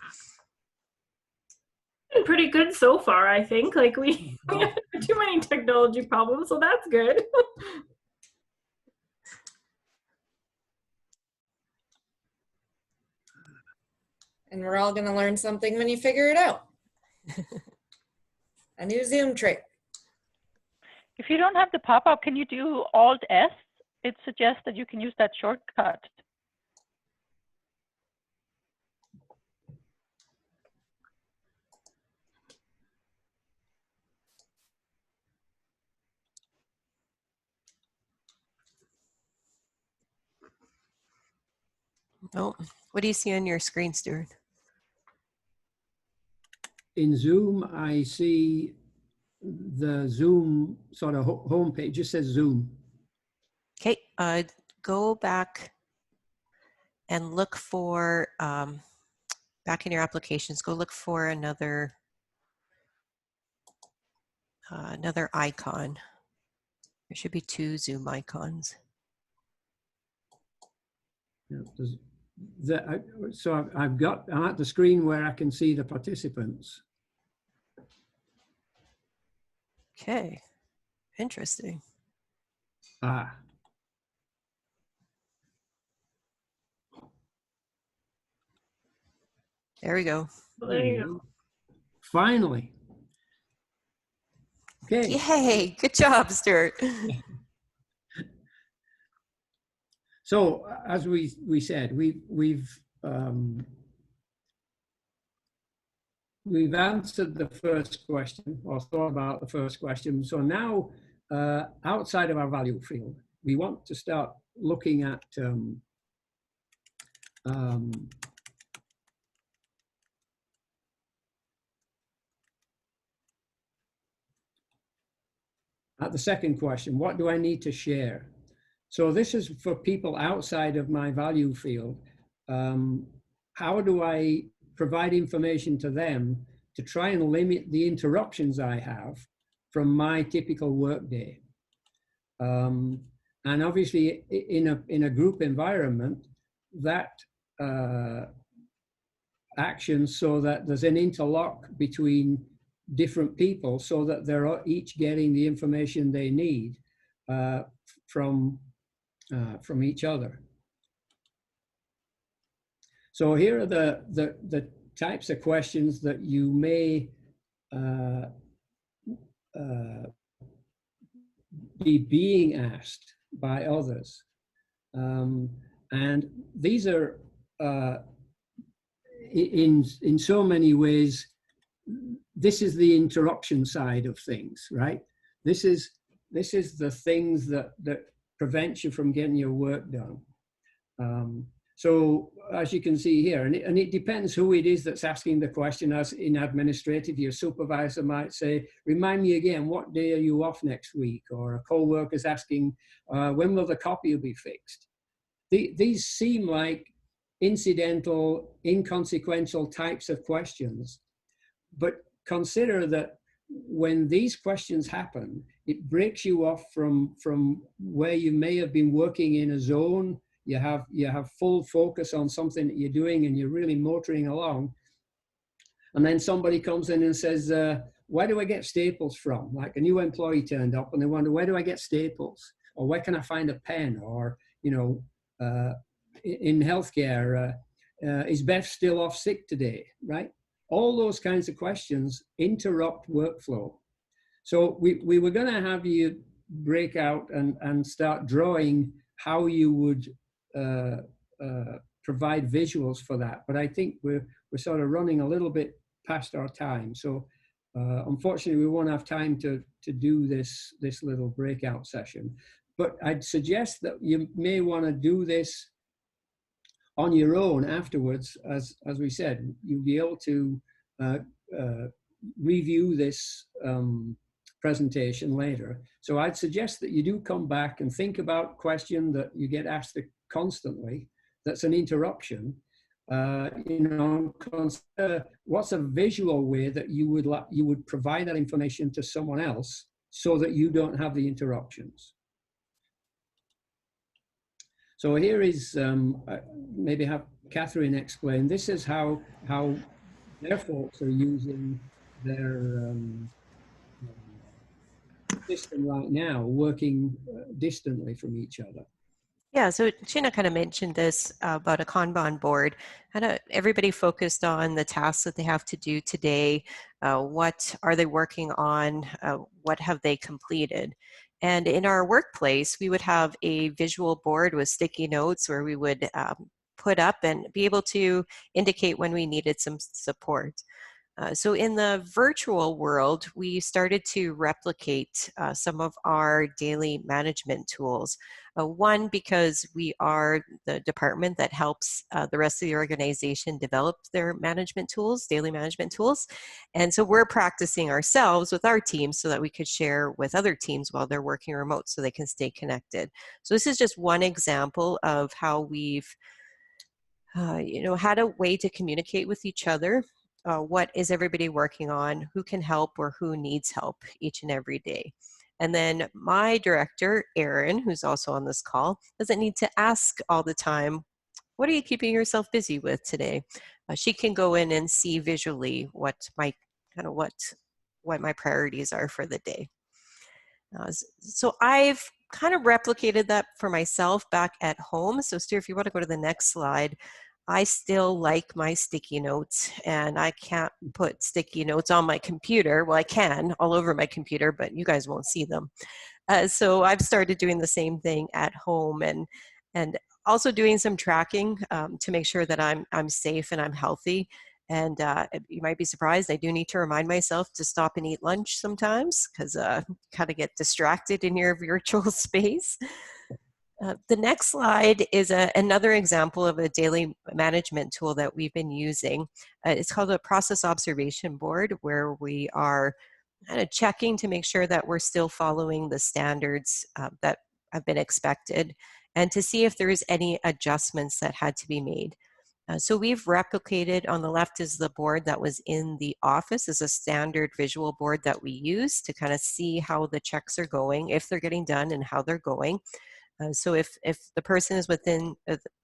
Been pretty good so far, I think. Like we haven't had too many technology problems, so that's good. And we're all going to learn something when you figure it out. A new Zoom trick. If you don't have the pop-up, can you do Alt-S? It suggests that you can use that shortcut. Oh, what do you see on your screen, Stuart? In Zoom, I see the Zoom sort of homepage. Just says Zoom. Okay, go back and look for, back in your applications, go look for another icon. There should be 2 Zoom icons. Yeah, so I'm at the screen where I can see the participants. Okay, interesting. Ah. There we go. Well, there you go. Finally. Okay. Yay, good job, Stuart. So as we said, we've answered the first question, or thought about the first question. So now, outside of our value field, we want to start looking at the second question: what do I need to share? So this is for people outside of my value field. How do I provide information to them to try and limit the interruptions I have from my typical workday? And obviously, in a group environment, that action so that there's an interlock between different people, so that they're each getting the information they need from each other. So here are the types of questions that you may be being asked by others. And these are, in so many ways, this is the interruption side of things, right? This is the things that prevent you from getting your work done. So as you can see here, and it depends who it is that's asking the question. As in administrative, your supervisor might say, remind me again, what day are you off next week? Or a co-worker's asking, when will the copy be fixed? These seem like incidental, inconsequential types of questions, but consider that when these questions happen, it breaks you off from where you may have been working in a zone. You have full focus on something that you're doing and you're really motoring along. And then somebody comes in and says, where do I get staples from? Like a new employee turned up and they wonder, where do I get staples? Or where can I find a pen? Or, you know, in healthcare, is Beth still off sick today, right? All those kinds of questions interrupt workflow. So we were going to have you break out and start drawing how you would provide visuals for that. But I think we're sort of running a little bit past our time. So unfortunately, we won't have time to do this little breakout session. But I'd suggest that you may want to do this on your own afterwards. As we said, you'll be able to review this presentation later. So I'd suggest that you do come back and think about a question that you get asked constantly, that's an interruption. You know, consider what's a visual way that you would provide that information to someone else so that you don't have the interruptions. So here is, maybe have Catherine explain, this is how their folks are using their system right now, working distantly from each other. Yeah, so Gina kind of mentioned this about a Kanban board. Everybody focused on the tasks that they have to do today. What are they working on? What have they completed? And in our workplace, we would have a visual board with sticky notes where we would put up and be able to indicate when we needed some support. So in the virtual world, we started to replicate some of our daily management tools. One, because we are the department that helps the rest of the organization develop their management tools, daily management tools. And so we're practicing ourselves with our teams so that we could share with other teams while they're working remote so they can stay connected. So this is just one example of how we've you know, had a way to communicate with each other. What is everybody working on, who can help or who needs help each and every day. And then my director, Erin, who's also on this call, doesn't need to ask all the time, what are you keeping yourself busy with today? She can go in and see visually what my priorities are for the day. So I've kind of replicated that for myself back at home. So Stu, if you want to go to the next slide, I still like my sticky notes, and I can't put sticky notes on my computer. Well, I can all over my computer, but you guys won't see them. So I've started doing the same thing at home, and also doing some tracking to make sure that I'm safe and I'm healthy. And you might be surprised, I do need to remind myself to stop and eat lunch sometimes, because kind of get distracted in your virtual space. The next slide is another example of a daily management tool that we've been using. It's called a process observation board, where we are kind of checking to make sure that we're still following the standards that have been expected, and to see if there's any adjustments that had to be made. So we've replicated, on the left is the board that was in the office, as a standard visual board that we use to kind of see how the checks are going, if they're getting done and how they're going. So if the person is within,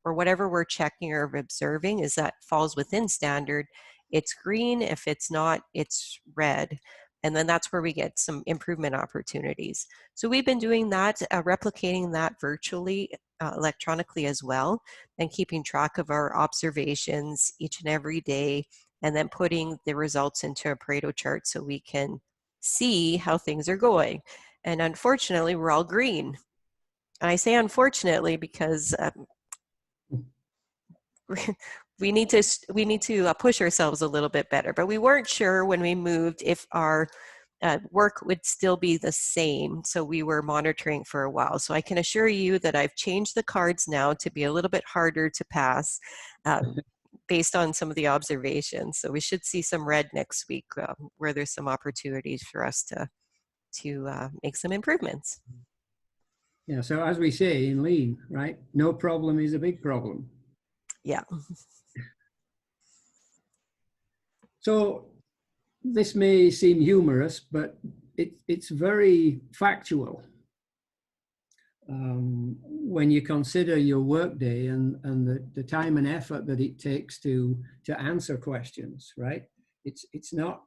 or whatever we're checking or observing is that falls within standard, it's green. If it's not, it's red. And then that's where we get some improvement opportunities. So we've been doing that, replicating that virtually, electronically as well, and keeping track of our observations each and every day, and then putting the results into a Pareto chart so we can see how things are going. And unfortunately, we're all green. And I say unfortunately because we need to push ourselves a little bit better. But we weren't sure when we moved if our work would still be the same. So we were monitoring for a while. So I can assure you that I've changed the cards now to be a little bit harder to pass based on some of the observations. So we should see some red next week where there's some opportunities for us to make some improvements. Yeah, so as we say in Lean, right? No problem is a big problem. Yeah. So this may seem humorous, but it's very factual. When you consider your workday and the time and effort that it takes to answer questions, right? It's not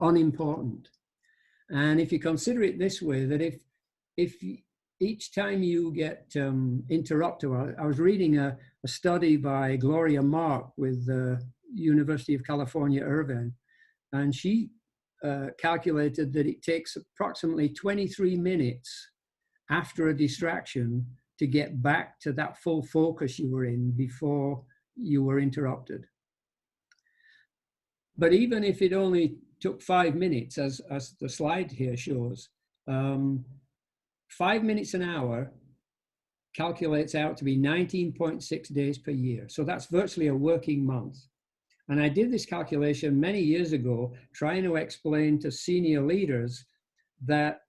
unimportant. And if you consider it this way, that if each time you get interrupted, I was reading a study by Gloria Mark with the University of California, Irvine, and she calculated that it takes approximately 23 minutes after a distraction to get back to that full focus you were in before you were interrupted. But even if it only took 5 minutes, as the slide here shows, 5 minutes an hour calculates out to be 19.6 days per year. So that's virtually a working month. And I did this calculation many years ago, trying to explain to senior leaders that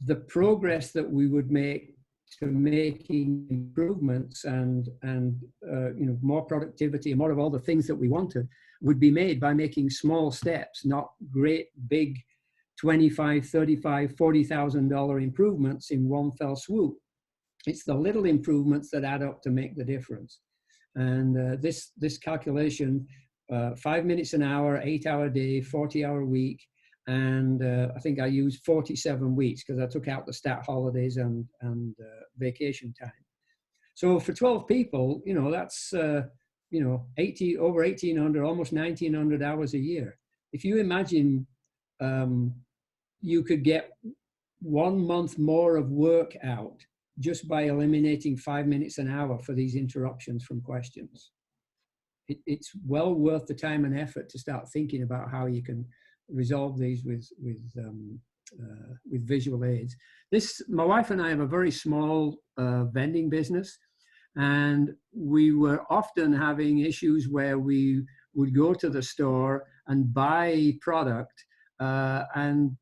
the progress that we would make to making improvements and more productivity and more of all the things that we wanted would be made by making small steps, not great big $25,000, $35,000, $40,000 improvements in one fell swoop. It's the little improvements that add up to make the difference. And this calculation, 5 minutes an hour, 8-hour day, 40-hour week, and I think I used 47 weeks because I took out the stat holidays and vacation time. So for 12 people, that's over 1,800, almost 1,900 hours a year. If you imagine you could get 1 month more of work out just by eliminating 5 minutes an hour for these interruptions from questions. It's well worth the time and effort to start thinking about how you can resolve these with visual aids. My wife and I have a very small vending business, and we were often having issues where we would go to the store and buy product and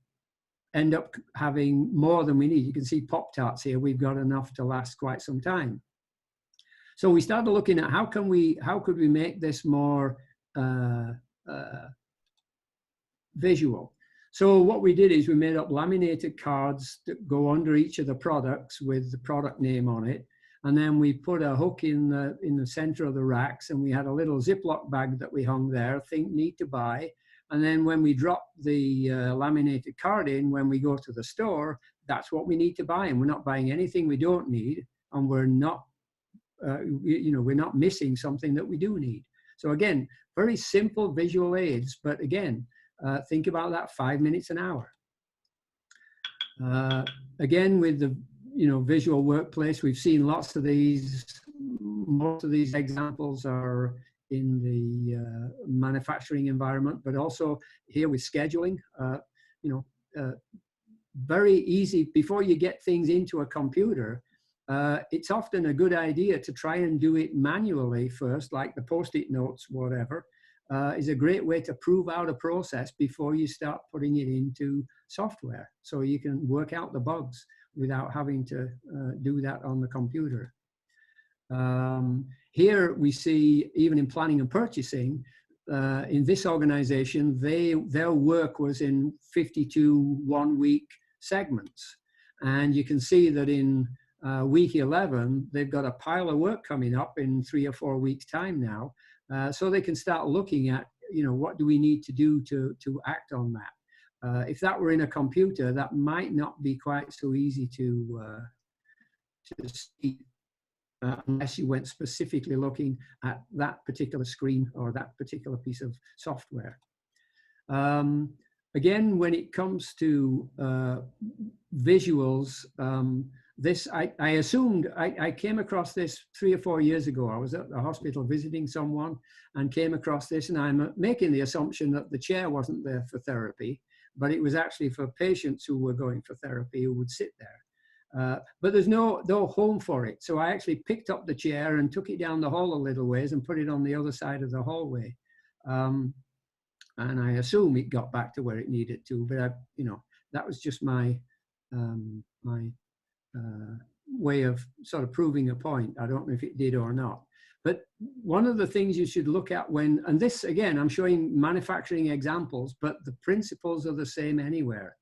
end up having more than we need. You can see Pop-Tarts here. We've got enough to last quite some time. So we started looking at how could we make this more visual. So what we did is we made up laminated cards that go under each of the products with the product name on it. And then we put a hook in the center of the racks, and we had a little Ziploc bag that we hung there, need to buy. And then when we drop the laminated card in, when we go to the store, that's what we need to buy. And we're not buying anything we don't need, and we're not, we're not missing something that we do need. So again, very simple visual aids, but again, think about that 5 minutes an hour. Again, with the visual workplace, we've seen lots of these. Most of these examples are in the manufacturing environment, but also here with scheduling. Very easy, before you get things into a computer, it's often a good idea to try and do it manually first, like the Post-it notes, whatever, is a great way to prove out a process before you start putting it into software. So you can work out the bugs without having to do that on the computer. Here we see, even in planning and purchasing, in this organization, their work was in 52 one-week segments. And you can see that in week 11, they've got a pile of work coming up in 3 or 4 weeks' time now. So they can start looking at, what do we need to do to act on that? If that were in a computer, that might not be quite so easy to see. Unless you went specifically looking at that particular screen or that particular piece of software. Again, when it comes to visuals, I assumed, I came across this 3 or 4 years ago. I was at the hospital visiting someone and came across this, and I'm making the assumption that the chair wasn't there for therapy, but it was actually for patients who were going for therapy who would sit there. But there's no home for it. So I actually picked up the chair and took it down the hall a little ways and put it on the other side of the hallway. And I assume it got back to where it needed to, but that was just my way of sort of proving a point. I don't know if it did or not. But one of the things you should look at when, and this again, I'm showing manufacturing examples, but the principles are the same anywhere.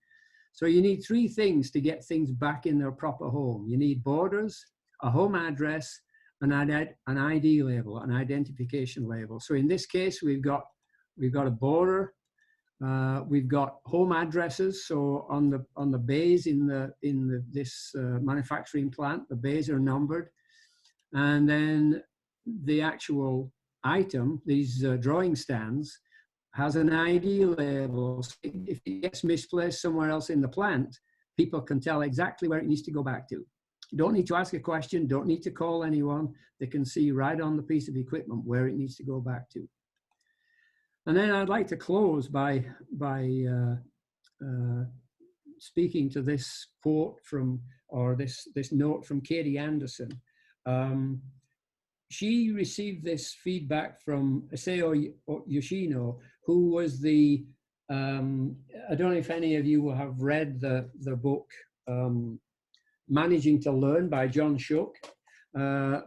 So you need three things to get things back in their proper home. You need borders, a home address, an ID label, an identification label. So in this case, we've got a border, we've got home addresses. So on the bays in this manufacturing plant, the bays are numbered, and then the actual item, these drawing stands, has an ID label. So if it gets misplaced somewhere else in the plant, people can tell exactly where it needs to go back to. You don't need to ask a question, don't need to call anyone. They can see right on the piece of equipment where it needs to go back to. And then I'd like to close by speaking to this quote from, or this note from Katie Anderson. She received this feedback from Isao Yoshino, who was the, I don't know if any of you have read the book, Managing to Learn by John Shook. Isao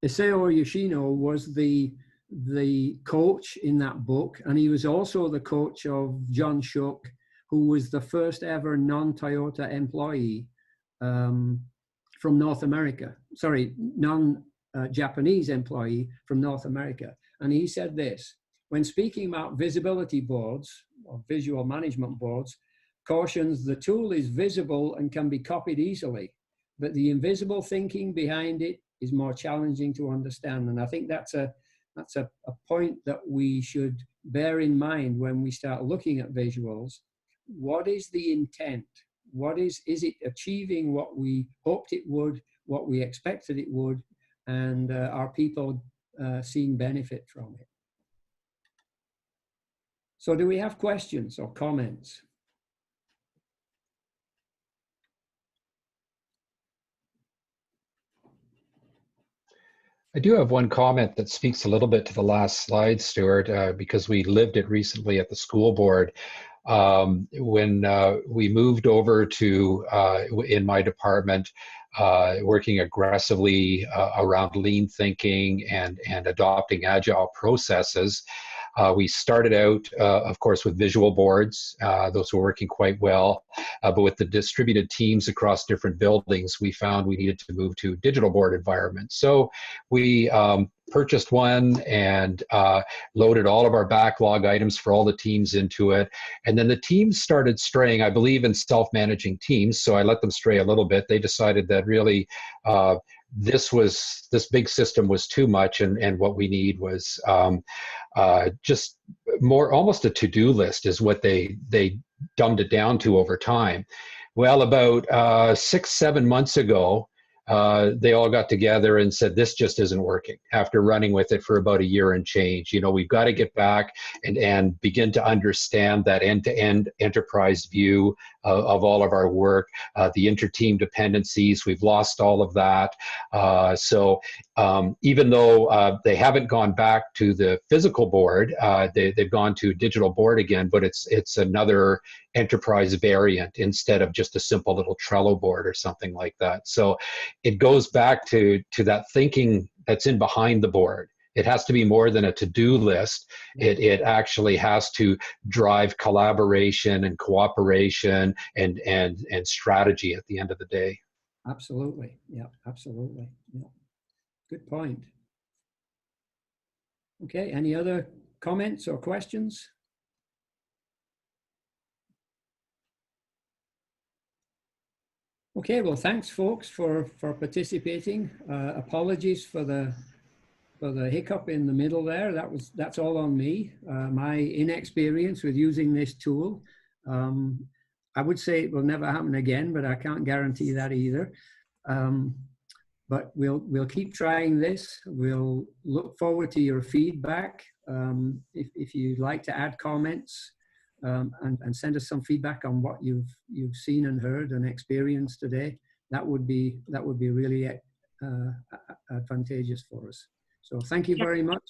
Yoshino was the coach in that book, and he was also the coach of John Shook, who was the first ever non-Toyota employee from North America. Sorry, Japanese employee from North America. And he said this: when speaking about visibility boards or visual management boards, cautions the tool is visible and can be copied easily, but the invisible thinking behind it is more challenging to understand. And I think that's a point that we should bear in mind when we start looking at visuals. What is the intent? Is it achieving what we hoped it would, what we expected it would, and are people seeing benefit from it? So do we have questions or comments? I do have one comment that speaks a little bit to the last slide, Stuart, because we lived it recently at the school board. When we moved over to, in my department, working aggressively around lean thinking and adopting agile processes, we started out, of course, with visual boards. Those were working quite well. But with the distributed teams across different buildings, we found we needed to move to digital board environments. So we purchased one and loaded all of our backlog items for all the teams into it. And then the teams started straying, I believe in self-managing teams, so I let them stray a little bit. They decided that really this big system was too much, and what we need was just more, almost a to-do list is what they dumbed it down to over time. Well, about 6-7 months ago, they all got together and said, this just isn't working. After running with it for about a year and change, we've got to get back and begin to understand that end-to-end enterprise view of all of our work, the inter-team dependencies. We've lost all of that. So even though they haven't gone back to the physical board, they've gone to digital board again, but it's another enterprise variant instead of just a simple little Trello board or something like that. So it goes back to that thinking that's in behind the board. It has to be more than a to-do list. It actually has to drive collaboration and cooperation and strategy at the end of the day. Absolutely. Yeah, absolutely. Yeah. Good point. Okay, any other comments or questions? Okay, well, thanks folks for participating. Apologies for the hiccup in the middle there. That's all on me. My inexperience with using this tool. I would say it will never happen again, but I can't guarantee that either. But we'll keep trying this. We'll look forward to your feedback. If you'd like to add comments and send us some feedback on what you've seen and heard and experienced today, that would be really advantageous for us. So thank you very much.